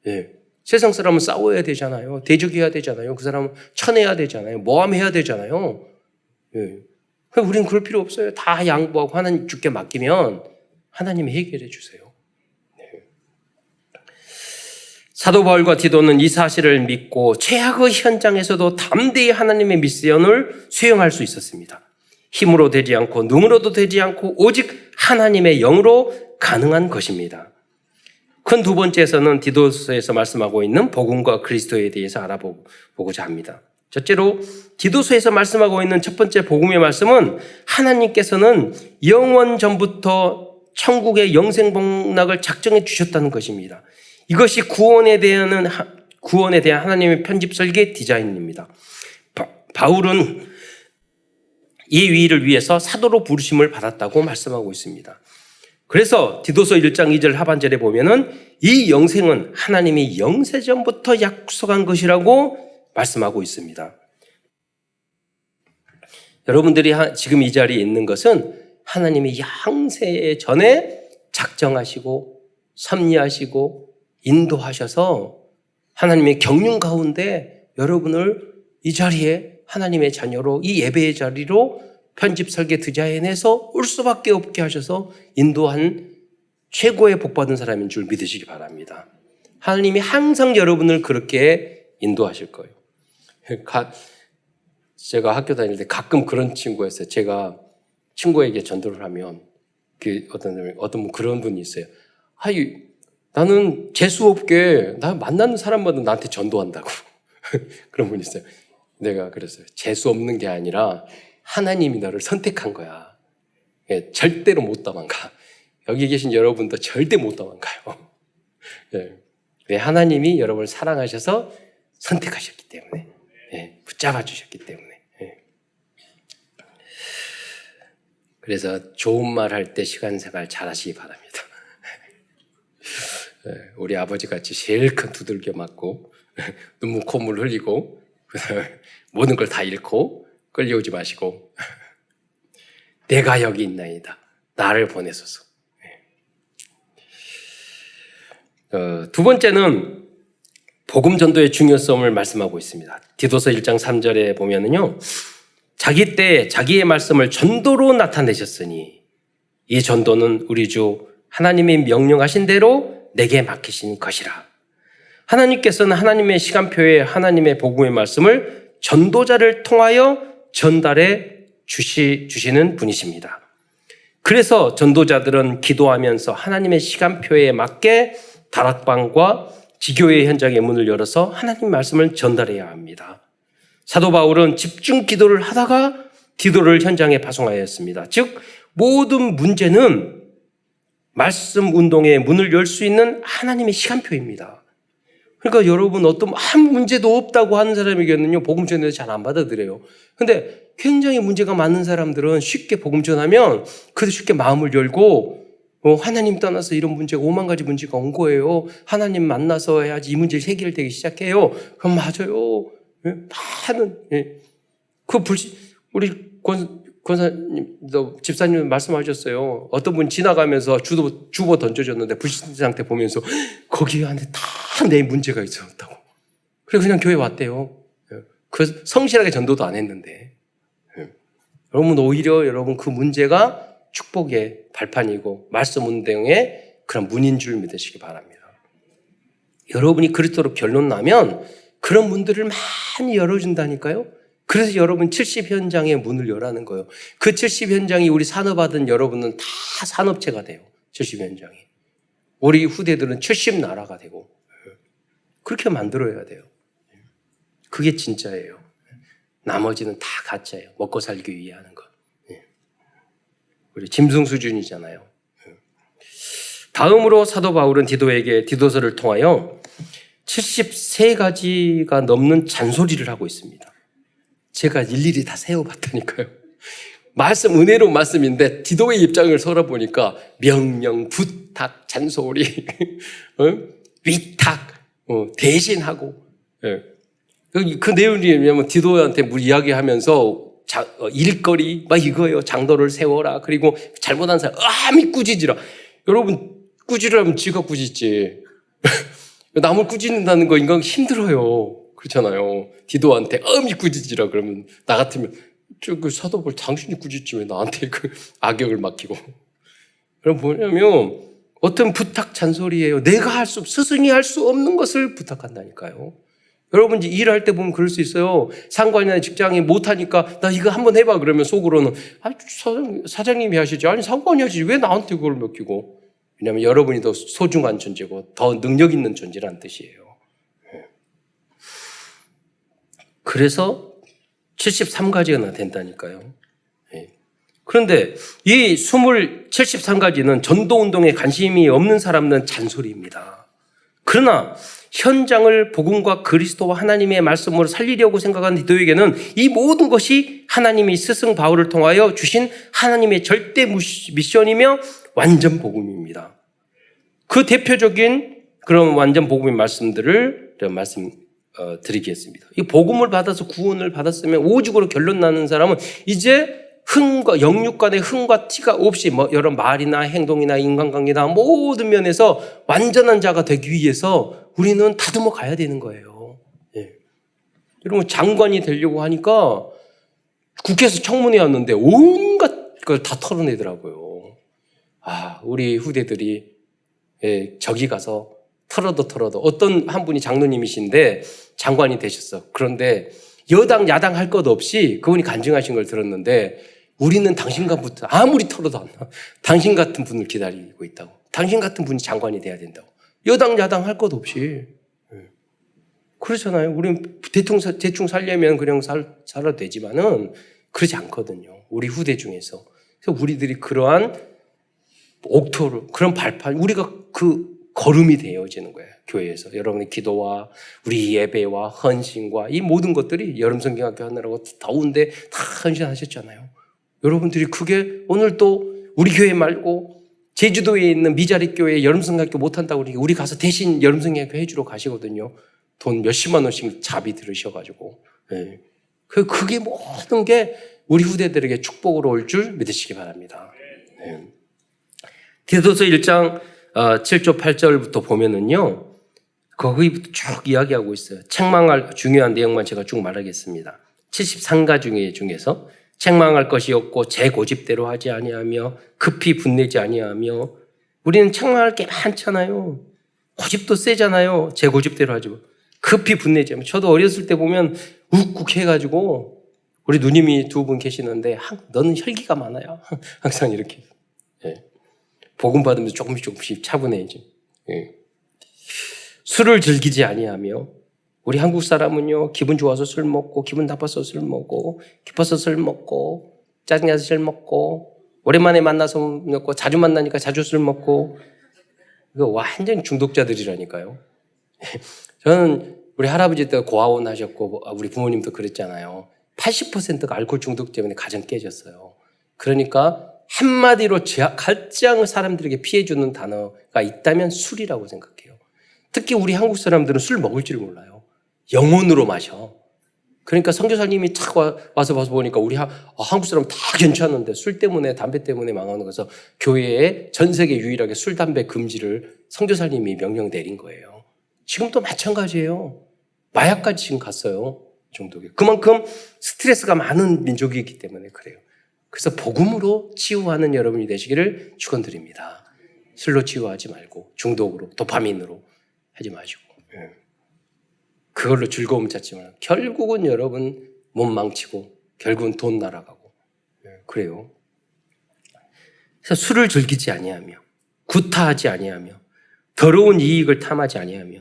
예. 세상 사람은 싸워야 되잖아요. 대적해야 되잖아요. 그 사람은 쳐내야 되잖아요. 모함해야 되잖아요. 예. 우리는 그럴 필요 없어요. 다 양보하고 하나님 주께 맡기면 하나님이 해결해 주세요. 사도 바울과 디도는 이 사실을 믿고 최악의 현장에서도 담대히 하나님의 미션을 수행할 수 있었습니다. 힘으로 되지 않고 능으로도 되지 않고 오직 하나님의 영으로 가능한 것입니다. 큰 두 번째에서는 디도서에서 말씀하고 있는 복음과 그리스도에 대해서 알아보고자 합니다. 첫째로 디도서에서 말씀하고 있는 첫 번째 복음의 말씀은 하나님께서는 영원 전부터 천국의 영생 복락을 작정해 주셨다는 것입니다. 이것이 구원에 대한 하나님의 편집 설계 디자인입니다. 바울은 이 위를 위해서 사도로 부르심을 받았다고 말씀하고 있습니다. 그래서 디도서 1장 2절 하반절에 보면은 이 영생은 하나님이 영세전부터 약속한 것이라고 말씀하고 있습니다. 여러분들이 지금 이 자리에 있는 것은 하나님이 양세 전에 작정하시고 섭리하시고 인도하셔서 하나님의 경륜 가운데 여러분을 이 자리에 하나님의 자녀로 이 예배의 자리로 편집 설계 디자인해서 올 수밖에 없게 하셔서 인도한 최고의 복받은 사람인 줄 믿으시기 바랍니다. 하나님이 항상 여러분을 그렇게 인도하실 거예요. 제가 학교 다닐 때 가끔 그런 친구였어요. 제가 친구에게 전도를 하면 어떤 그런 분이 있어요. 나는 재수없게 나 만나는 사람마다 나한테 전도한다고. 그런 분이 있어요. 내가 그랬어요. 재수없는 게 아니라 하나님이 너를 선택한 거야. 예, 절대로 못 도망가. 여기 계신 여러분도 절대 못 도망가요. 예, 왜 하나님이 여러분을 사랑하셔서 선택하셨기 때문에, 예, 붙잡아 주셨기 때문에. 예. 그래서 좋은 말 할 때 시간 생활 잘 하시기 바랍니다. 우리 아버지 같이 제일 큰 두들겨 맞고 눈물 콧물 흘리고 모든 걸 다 잃고 끌려오지 마시고 내가 여기 있나이다. 나를 보내소서. 두 번째는 복음 전도의 중요성을 말씀하고 있습니다. 디도서 1장 3절에 보면은요. 자기 때 자기의 말씀을 전도로 나타내셨으니 이 전도는 우리 주 하나님이 명령하신 대로 내게 맡기신 것이라. 하나님께서는 하나님의 시간표에 하나님의 복음의 말씀을 전도자를 통하여 전달해 주시는 분이십니다. 그래서 전도자들은 기도하면서 하나님의 시간표에 맞게 다락방과 지교회 현장의 문을 열어서 하나님 말씀을 전달해야 합니다. 사도 바울은 집중 기도를 하다가 디도를 현장에 파송하였습니다. 즉 모든 문제는 말씀 운동의 문을 열 수 있는 하나님의 시간표입니다. 그러니까 여러분 어떤 아무 문제도 없다고 하는 사람에게는요 복음 전에서 잘 안 받아들여요. 근데 굉장히 문제가 많은 사람들은 쉽게 복음 전하면 그래도 쉽게 마음을 열고 하나님 떠나서 이런 문제가 5만 가지 문제가 온 거예요. 하나님 만나서 해야지 이 문제 해결되기 시작해요. 그럼 맞아요. 많은 우리 권사님, 집사님 말씀하셨어요. 어떤 분 지나가면서 주보 던져줬는데 불신 상태 보면서 거기 안에 다 내 문제가 있었다고. 그래서 그냥 교회 왔대요. 그 성실하게 전도도 안 했는데. 여러분 오히려 여러분 그 문제가 축복의 발판이고 말씀 운동의 그런 문인 줄 믿으시기 바랍니다. 여러분이 그리스도로 결론 나면 그런 문들을 많이 열어준다니까요. 그래서 여러분 70 현장의 문을 열라는 거예요. 그 70 현장이 우리 산업하던 여러분은 다 산업체가 돼요. 70 현장이. 우리 후대들은 70 나라가 되고 그렇게 만들어야 돼요. 그게 진짜예요. 나머지는 다 가짜예요. 먹고 살기 위해 하는 거. 우리 짐승 수준이잖아요. 다음으로 사도 바울은 디도서를 통하여 73가지가 넘는 잔소리를 하고 있습니다. 제가 일일이 다 세어봤다니까요. 말씀, 은혜로운 말씀인데 디도의 입장을 서러보니까 명령, 부탁, 잔소리, 위탁, 대신하고. 그 내용이 뭐냐면 디도한테 이야기하면서 일거리 막 이거예요. 장도를 세워라. 그리고 잘못한 사람 아미 꾸짖으라. 여러분 꾸짖으라면 지가 꾸짖지. 남을 꾸짖는다는 거 인간 힘들어요. 그렇잖아요. 디도한테 아미 꾸짖으라 그러면 나 같으면 그 사도벌 당신이 꾸짖지 왜 나한테 그 악역을 맡기고. 그럼 뭐냐면 어떤 부탁 잔소리예요. 내가 스승이 할 수 없는 것을 부탁한다니까요. 여러분 일할 때 보면 그럴 수 있어요. 상관이나 직장이 못하니까 나 이거 한번 해봐 그러면 속으로는 사장님이 하시지. 아니 상관이 하시지. 왜 나한테 그걸 맡기고. 왜냐하면 여러분이 더 소중한 존재고 더 능력 있는 존재라는 뜻이에요. 그래서 73가지가 된다니까요. 그런데 이 73가지는 전도운동에 관심이 없는 사람은 잔소리입니다. 그러나 현장을 복음과 그리스도와 하나님의 말씀으로 살리려고 생각한 디도에게는 이 모든 것이 하나님이 스승 바울을 통하여 주신 하나님의 절대 미션이며 완전 복음입니다. 그 대표적인 그런 완전 복음의 말씀들을 드리겠습니다. 이 복음을 받아서 구원을 받았으면 오직으로 결론 나는 사람은 이제 영육 간의 흥과 티가 없이 여러 말이나 행동이나 인간관계나 모든 면에서 완전한 자가 되기 위해서 우리는 다듬어 가야 되는 거예요. 여러분 장관이 되려고 하니까 국회에서 청문회 왔는데 온갖 걸 다 털어내더라고요. 우리 후대들이 저기 가서 털어도 어떤 한 분이 장로님이신데 장관이 되셨어. 그런데 여당 야당 할 것 없이 그분이 간증하신 걸 들었는데 우리는 당신과부터 아무리 털어도 안 나. 당신 같은 분을 기다리고 있다고. 당신 같은 분이 장관이 돼야 된다고. 여당 야당 할 것 없이. 그렇잖아요. 우리는 대충 살려면 그냥 살아도 되지만은 그러지 않거든요. 우리 후대 중에서. 그래서 우리들이 그러한 옥토를, 그런 발판, 우리가 그 걸음이 되어지는 거예요. 교회에서. 여러분의 기도와 우리 예배와 헌신과 이 모든 것들이 여름 성경학교 하느라고 더운데 다 헌신하셨잖아요. 여러분들이 그게 오늘 또 우리 교회 말고 제주도에 있는 미자리 교회 여름 성경학교 못한다고 그러니까 우리 가서 대신 여름 성경학교 해주러 가시거든요. 돈 몇십만 원씩 자비 들으셔가지고. 그게 모든 게 우리 후대들에게 축복으로 올 줄 믿으시기 바랍니다. 디도서 1장 7조 8절부터 보면은요, 거기부터 쭉 이야기하고 있어요. 책망할 중요한 내용만 제가 쭉 말하겠습니다. 73가지 중에서 책망할 것이 없고 제 고집대로 하지 아니하며 급히 분내지 아니하며. 우리는 책망할 게 많잖아요. 고집도 세잖아요. 제 고집대로 하지 뭐. 급히 분내지 않으며. 저도 어렸을 때 보면 욱욱해가지고 우리 누님이 두 분 계시는데 너는 혈기가 많아요. 항상 이렇게. 복음 받으면서 조금씩 차분해야지. 술을 즐기지 아니하며. 우리 한국 사람은요, 기분 좋아서 술 먹고, 기분 나빠서 술 먹고, 기뻐서 술 먹고, 짜증나서 술 먹고, 오랜만에 만나서 먹고, 자주 만나니까 자주 술 먹고. 이거 완전 중독자들이라니까요. 저는 우리 할아버지 때 고아원 하셨고, 우리 부모님도 그랬잖아요. 80%가 알코올 중독 때문에 가정 깨졌어요. 그러니까 한마디로 가장 사람들에게 피해주는 단어가 있다면 술이라고 생각해요. 특히 우리 한국 사람들은 술 먹을 줄 몰라요. 영혼으로 마셔. 그러니까 선교사님이 탁 와서 봐서 보니까 우리 한국 사람 다 괜찮은데 술 때문에 담배 때문에 망하는 거서 교회에 전 세계 유일하게 술 담배 금지를 선교사님이 명령 내린 거예요. 지금도 마찬가지예요. 마약까지 지금 갔어요. 이 정도게. 그만큼 스트레스가 많은 민족이기 때문에 그래요. 그래서 복음으로 치유하는 여러분이 되시기를 축원드립니다. 술로 치유하지 말고 중독으로 도파민으로 하지 마시고. 그걸로 즐거움 찾지만 결국은 여러분 몸 망치고 결국은 돈 날아가고 그래요. 그래서 술을 즐기지 아니하며 구타하지 아니하며 더러운 이익을 탐하지 아니하며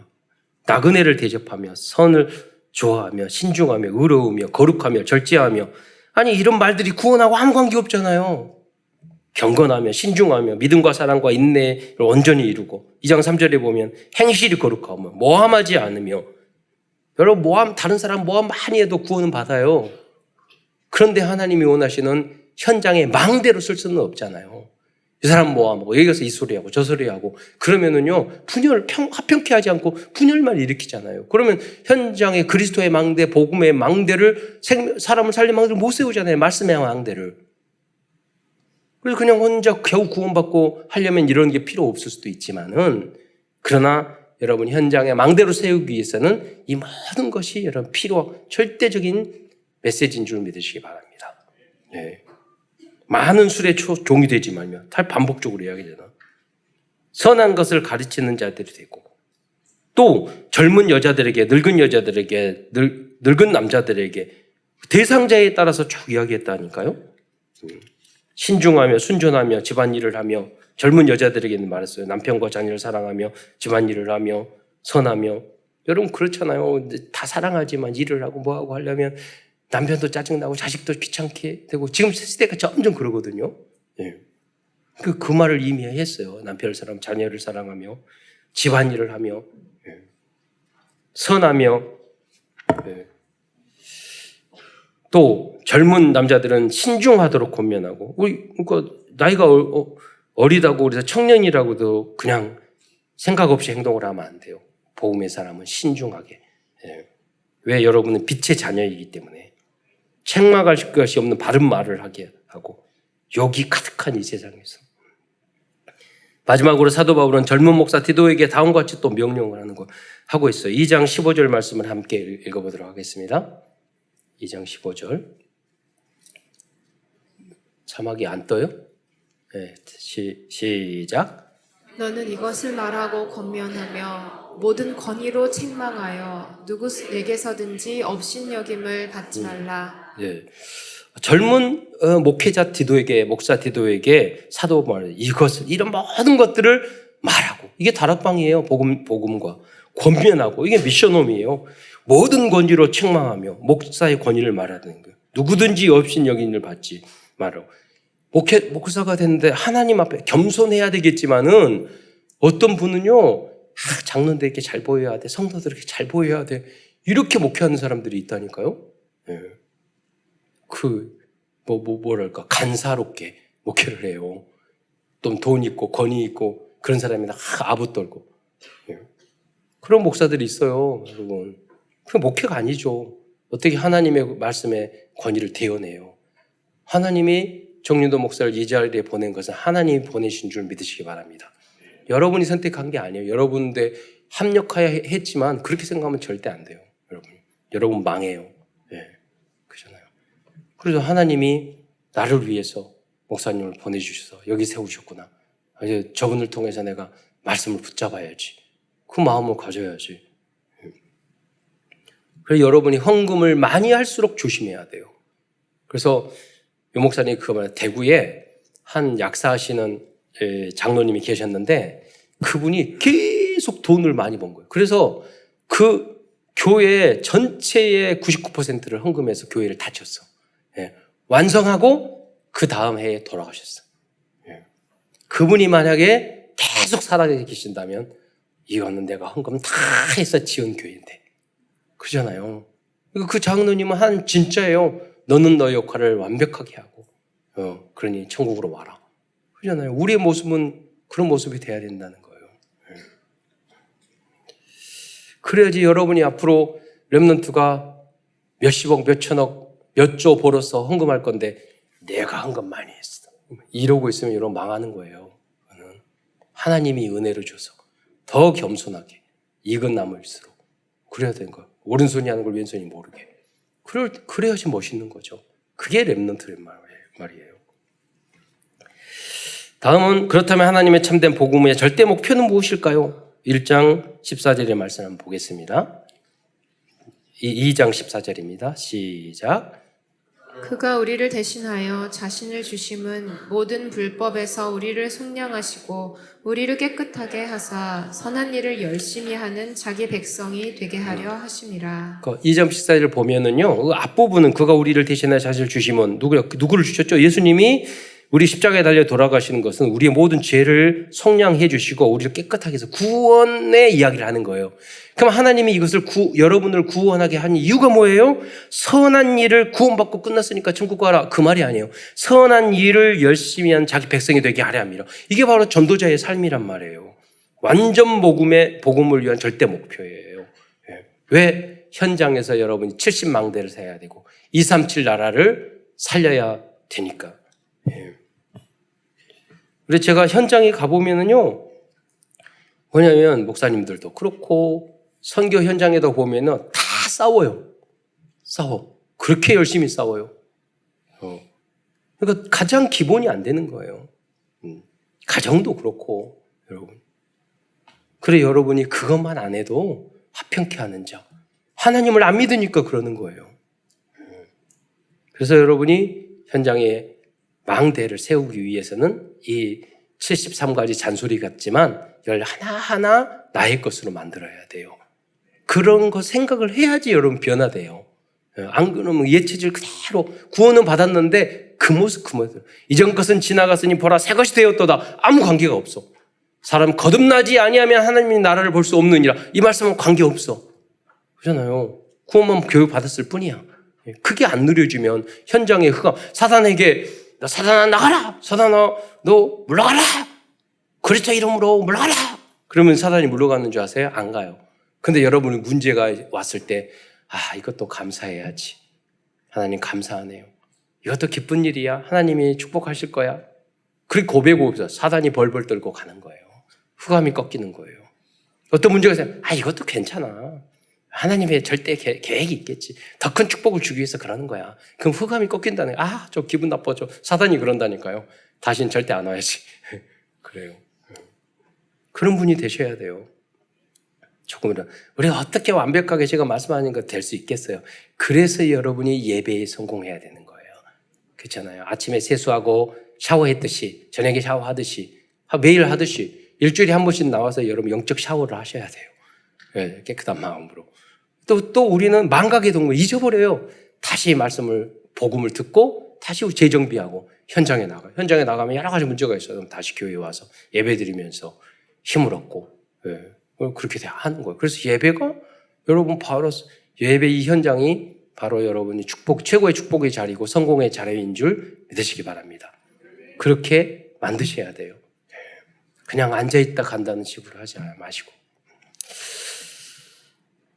나그네를 대접하며 선을 좋아하며 신중하며 의로우며 거룩하며 절제하며. 아니 이런 말들이 구원하고 아무 관계 없잖아요. 경건하며 신중하며 믿음과 사랑과 인내를 온전히 이루고 2장 3절에 보면 행실이 거룩하며 모함하지 않으며. 여러분 다른 사람 모함 많이 해도 구원은 받아요. 그런데 하나님이 원하시는 현장에 망대로 쓸 수는 없잖아요. 이 사람 뭐하고 여기 가서 이 소리하고 저 소리하고 그러면은요 화평케 하지 않고 분열만 일으키잖아요. 그러면 현장에 그리스도의 망대, 복음의 망대를 사람을 살린 망대를 못 세우잖아요. 말씀의 망대를. 그래서 그냥 혼자 겨우 구원받고 하려면 이런 게 필요 없을 수도 있지만은 그러나 여러분 현장에 망대로 세우기 위해서는 이 모든 것이 여러분 절대적인 메시지인 줄 믿으시기 바랍니다. 네. 많은 술에 종이 되지 말며 반복적으로 이야기되나 선한 것을 가르치는 자들이 되고 또 젊은 여자들에게 늙은 여자들에게 늙은 남자들에게 대상자에 따라서 쭉 이야기했다니까요. 신중하며 순전하며 집안일을 하며 젊은 여자들에게는 말했어요. 남편과 자녀를 사랑하며 집안일을 하며 선하며 여러분 그렇잖아요. 다 사랑하지만 일을 하고 뭐하고 하려면 남편도 짜증나고 자식도 귀찮게 되고 지금 시대가 점점 그러거든요. 예. 그 말을 이미 했어요. 남편을 사랑하며 자녀를 사랑하며 집안일을 하며 예. 선하며 예. 또 젊은 남자들은 신중하도록 권면하고 그러니까 나이가 어리다고 그래서 청년이라고도 그냥 생각 없이 행동을 하면 안 돼요. 복음의 사람은 신중하게. 예. 왜 여러분은 빛의 자녀이기 때문에 책망할 것이 없는 바른 말을 하게 하고 욕이 가득한 이 세상에서 마지막으로 사도 바울은 젊은 목사 디도에게 다음과 같이 또 명령을 하고 있어요. 2장 15절 말씀을 함께 읽어보도록 하겠습니다. 2장 15절 자막이 안 떠요? 네, 시작. 너는 이것을 말하고 권면하며 모든 권위로 책망하여 누구에게서든지 업신여김을 받지 말라. 네. 젊은 목회자 목사 디도에게 사도 바울은 이것을 이런 모든 것들을 말하고 이게 다락방이에요. 복음과 권면하고 이게 미션홈이에요. 모든 권위로 책망하며 목사의 권위를 말하는 거예요. 누구든지 업신여김을 받지 말라고. 목사가 됐는데 하나님 앞에 겸손해야 되겠지만은 어떤 분은요 장로들에게 잘 보여야 돼, 성도들에게 잘 보여야 돼 이렇게 목회하는 사람들이 있다니까요. 네. 뭐랄까 간사롭게 목회를 해요. 또 돈 있고 권위 있고 그런 사람이 아부 떨고 네. 그런 목사들이 있어요, 여러분. 그 목회가 아니죠. 어떻게 하나님의 말씀에 권위를 대어내요? 하나님이 정윤도 목사를 이 자리에 보낸 것은 하나님이 보내신 줄 믿으시기 바랍니다. 여러분이 선택한 게 아니에요. 여러분들 합력하여 했지만 그렇게 생각하면 절대 안 돼요. 여러분 망해요. 네. 그렇잖아요. 그래서 하나님이 나를 위해서 목사님을 보내주셔서 여기 세우셨구나. 이제 저분을 통해서 내가 말씀을 붙잡아야지. 그 마음을 가져야지. 그래서 여러분이 헌금을 많이 할수록 조심해야 돼요. 그래서 유 목사님이 그거 말해요. 대구에 한 약사하시는 장로님이 계셨는데 그분이 계속 돈을 많이 번 거예요. 그래서 그 교회 전체의 99%를 헌금해서 교회를 다쳤어. 예. 완성하고 그 다음 해에 돌아가셨어. 예. 그분이 만약에 계속 살아계신다면 계신다면 이거는 내가 헌금 다 해서 지은 교회인데. 그러잖아요. 그 장로님은 한 진짜예요. 너는 너의 역할을 완벽하게 하고 그러니 천국으로 와라. 그러잖아요. 우리의 모습은 그런 모습이 돼야 된다는 거예요. 그래야지 여러분이 앞으로 렘넌트가 몇십억, 몇천억, 몇 조 벌어서 헌금할 건데 내가 헌금 많이 했어. 이러고 있으면 여러분 망하는 거예요. 하나님이 은혜를 줘서 더 겸손하게 익은 나무일수록 그래야 되는 거예요. 오른손이 하는 걸 왼손이 모르게. 그래야지 멋있는 거죠. 그게 렘넌트란 말이에요. 다음은 그렇다면 하나님의 참된 복음의 절대 목표는 무엇일까요? 1장 14절의 말씀 한번 보겠습니다. 2장 14절입니다. 시작. 그가 우리를 대신하여 자신을 주심은 모든 불법에서 우리를 속량하시고 우리를 깨끗하게 하사 선한 일을 열심히 하는 자기 백성이 되게 하려 하심이라. 2장 14절을 보면은요, 그 앞부분은 그가 우리를 대신하여 자신을 주심은 누구를 주셨죠? 예수님이 우리 십자가에 달려 돌아가시는 것은 우리의 모든 죄를 속량해 주시고 우리를 깨끗하게 해서 구원의 이야기를 하는 거예요. 그럼 하나님이 이것을 여러분을 구원하게 한 이유가 뭐예요? 선한 일을 구원받고 끝났으니까 천국 가라. 그 말이 아니에요. 선한 일을 열심히 한 자기 백성이 되게 하려 합니다. 이게 바로 전도자의 삶이란 말이에요. 완전 복음을 위한 절대 목표예요. 왜 현장에서 여러분이 70망대를 세야 되고 237 나라를 살려야 되니까. 그래서 제가 현장에 가보면은요, 뭐냐면 목사님들도 그렇고 선교 현장에도 보면은 다 싸워요. 싸워. 그렇게 열심히 싸워요. 그러니까 가장 기본이 안 되는 거예요. 가정도 그렇고, 여러분. 그래, 여러분이 그것만 안 해도 화평케 하는 자. 하나님을 안 믿으니까 그러는 거예요. 그래서 여러분이 현장에 망대를 세우기 위해서는 이 73가지 잔소리 같지만 열 하나하나 나의 것으로 만들어야 돼요. 그런 거 생각을 해야지 여러분 변화돼요. 안 그러면 예체질 그대로 구원은 받았는데 그 모습. 이전 것은 지나갔으니 보라 새 것이 되었도다. 아무 관계가 없어. 사람 거듭나지 아니하면 하나님의 나라를 볼 수 없느니라. 이 말씀은 관계없어. 그렇잖아요. 구원만 교육 받았을 뿐이야. 그게 안 누려지면 현장의 흑암. 사단에게 너 사단아 나가라. 사단아 너 물러가라. 그리스도 이름으로 물러가라. 그러면 사단이 물러가는 줄 아세요? 안 가요. 근데 여러분이 문제가 왔을 때 이것도 감사해야지. 하나님 감사하네요. 이것도 기쁜 일이야. 하나님이 축복하실 거야. 그렇게 고백하면서 사단이 벌벌 떨고 가는 거예요. 흑암이 꺾이는 거예요. 어떤 문제가 있어요. 이것도 괜찮아. 하나님의 절대 계획이 있겠지. 더 큰 축복을 주기 위해서 그러는 거야. 그럼 흑암이 꺾인다는 거야. 저 기분 나빠져. 사단이 그런다니까요. 다시는 절대 안 와야지. 그래요. 그런 분이 되셔야 돼요. 조금이라도. 우리가 어떻게 완벽하게 제가 말씀하는 거 될 수 있겠어요. 그래서 여러분이 예배에 성공해야 되는 거예요. 그렇잖아요. 아침에 세수하고 샤워했듯이, 저녁에 샤워하듯이, 매일 하듯이 일주일에 한 번씩 나와서 여러분 영적 샤워를 하셔야 돼요. 네, 깨끗한 마음으로. 또 우리는 망각의 동물 잊어버려요. 다시 복음을 듣고 다시 재정비하고 현장에 나가요. 현장에 나가면 여러 가지 문제가 있어요. 그럼 다시 교회에 와서 예배 드리면서 힘을 얻고, 그렇게 하는 거예요. 그래서 예배가 여러분 바로 예배 이 현장이 바로 여러분이 최고의 축복의 자리고 성공의 자리인 줄 믿으시기 바랍니다. 그렇게 만드셔야 돼요. 그냥 앉아있다 간다는 식으로 하지 마시고.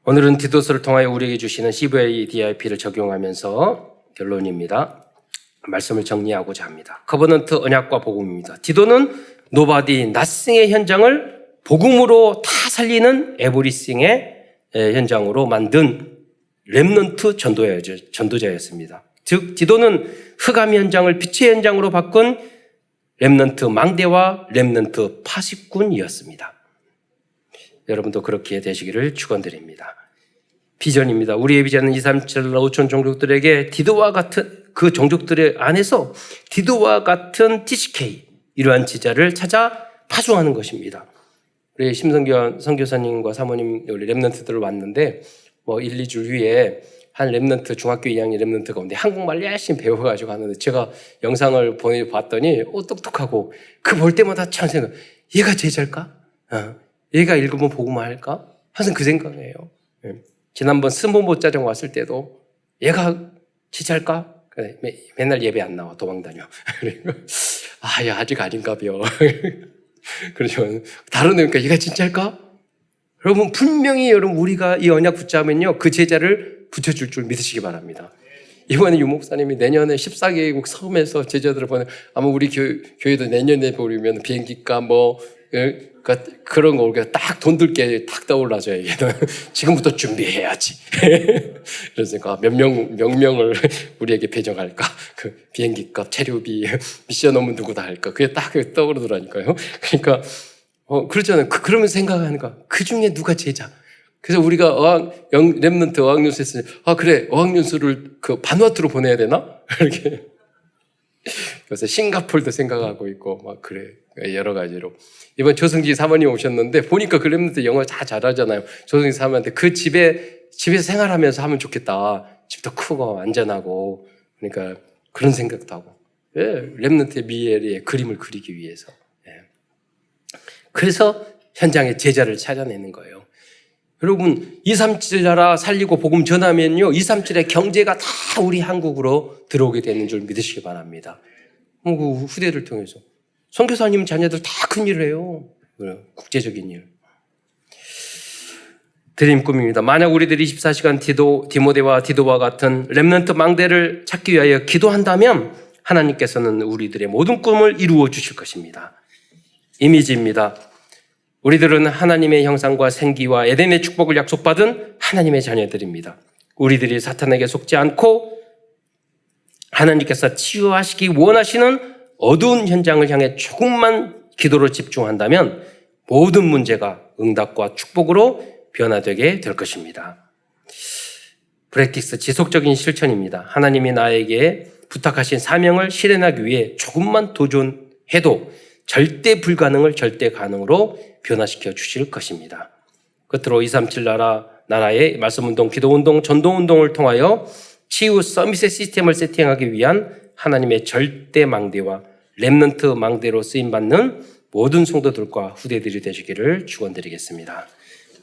오늘은 디도서를 통하여 우리에게 주시는 CVDIP를 적용하면서 결론입니다. 말씀을 정리하고자 합니다. 커버넌트 언약과 복음입니다. 디도는 노바디 낫싱의 현장을 복음으로 다 살리는 에브리싱의 현장으로 만든 렘넌트 전도자였습니다. 즉 디도는 흑암 현장을 빛의 현장으로 바꾼 렘넌트 망대와 렘넌트 파식꾼이었습니다. 여러분도 그렇게 되시기를 축원드립니다. 비전입니다. 우리의 비전은 2, 3, 7, 5천 종족들에게 디도와 같은 그 종족들의 안에서 디도와 같은 TCK 이러한 제자를 찾아 파송하는 것입니다. 우리 심성규 선교사님과 사모님 우리 렘넌트들 왔는데 1, 2주 후에 한 렘넌트 중학교 2학년 렘넌트가 오는데 한국말 열심히 배워가지고 하는데 제가 영상을 보내봤더니 똑똑하고 그 볼 때마다 참 생각 얘가 제자일까? 얘가 읽으면 복음화 할까? 항상 그 생각이에요. 지난번 스모모 짜정 왔을 때도 얘가 제자일까? 맨날 예배 안 나와 도망다녀. 야 아직 아닌가벼. 그러죠. 다른 애니까 얘가 진짜일까? 여러분 분명히 우리가 이 언약 붙잡으면요 그 제자를 붙여줄 줄 믿으시기 바랍니다. 이번에 유 목사님이 내년에 14개국 섬에서 제자들을 보내 아마 우리 교회도 내년에 보려면 비행기값 그런 거 우리가 딱 돈 들게 딱 떠올라줘요. 얘는 지금부터 준비해야지. 그래서 몇 명을 우리에게 배정할까? 그 비행기값, 체류비, 미션 업무 누구 다 할까? 그게 딱 떠오르더라니까요. 그러니까 그렇잖아요. 그러면서 생각하니까 그 중에 누가 제자? 그래서 우리가 렘넌트 어학연수 했으니 그래 어학연수를 그 바누아투로 보내야 되나? 이렇게. 그래서 싱가폴도 생각하고 있고 그래 여러 가지로 이번 조승지 사모님 오셨는데 보니까 그 렘넌트 영어 다 잘하잖아요. 조승지 사모님한테 그 집에서 생활하면서 하면 좋겠다. 집도 크고 안전하고 그러니까 그런 생각도 하고 렘넌트의 미래의 그림을 그리기 위해서. 그래서 현장에 제자를 찾아내는 거예요. 여러분 237 나라 살리고 복음 전하면요 237의 경제가 다 우리 한국으로 들어오게 되는 줄 믿으시기 바랍니다. 그 후대를 통해서 선교사님 자녀들 다 큰 일을 해요. 국제적인 일. 드림 꿈입니다. 만약 우리들이 24시간 디모데와 디도와 같은 렘넌트 망대를 찾기 위하여 기도한다면 하나님께서는 우리들의 모든 꿈을 이루어 주실 것입니다. 이미지입니다. 우리들은 하나님의 형상과 생기와 에덴의 축복을 약속받은 하나님의 자녀들입니다. 우리들이 사탄에게 속지 않고 하나님께서 치유하시기 원하시는 어두운 현장을 향해 조금만 기도로 집중한다면 모든 문제가 응답과 축복으로 변화되게 될 것입니다. 프랙티스 지속적인 실천입니다. 하나님이 나에게 부탁하신 사명을 실현하기 위해 조금만 도전해도 절대 불가능을 절대 가능으로 변화시켜 주실 것입니다. 끝으로 237 나라의 말씀운동, 기도운동, 전도운동을 통하여 치유 서밋의 시스템을 세팅하기 위한 하나님의 절대 망대와 렘넌트 망대로 쓰임받는 모든 성도들과 후대들이 되시기를 축원드리겠습니다.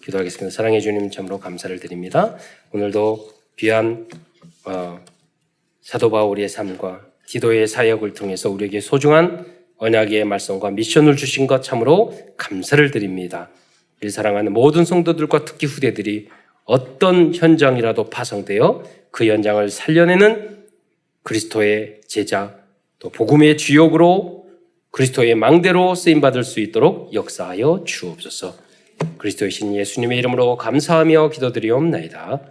기도하겠습니다. 사랑해 주님 참으로 감사를 드립니다. 오늘도 귀한 사도 바울의 삶과 기도의 사역을 통해서 우리에게 소중한 언약의 말씀과 미션을 주신 것 참으로 감사를 드립니다. 이 사랑하는 모든 성도들과 특히 후대들이 어떤 현장이라도 파송되어 그 현장을 살려내는 그리스도의 제자 또 복음의 주역으로 그리스도의 망대로 쓰임받을 수 있도록 역사하여 주옵소서. 그리스도의 신 예수님의 이름으로 감사하며 기도드리옵나이다.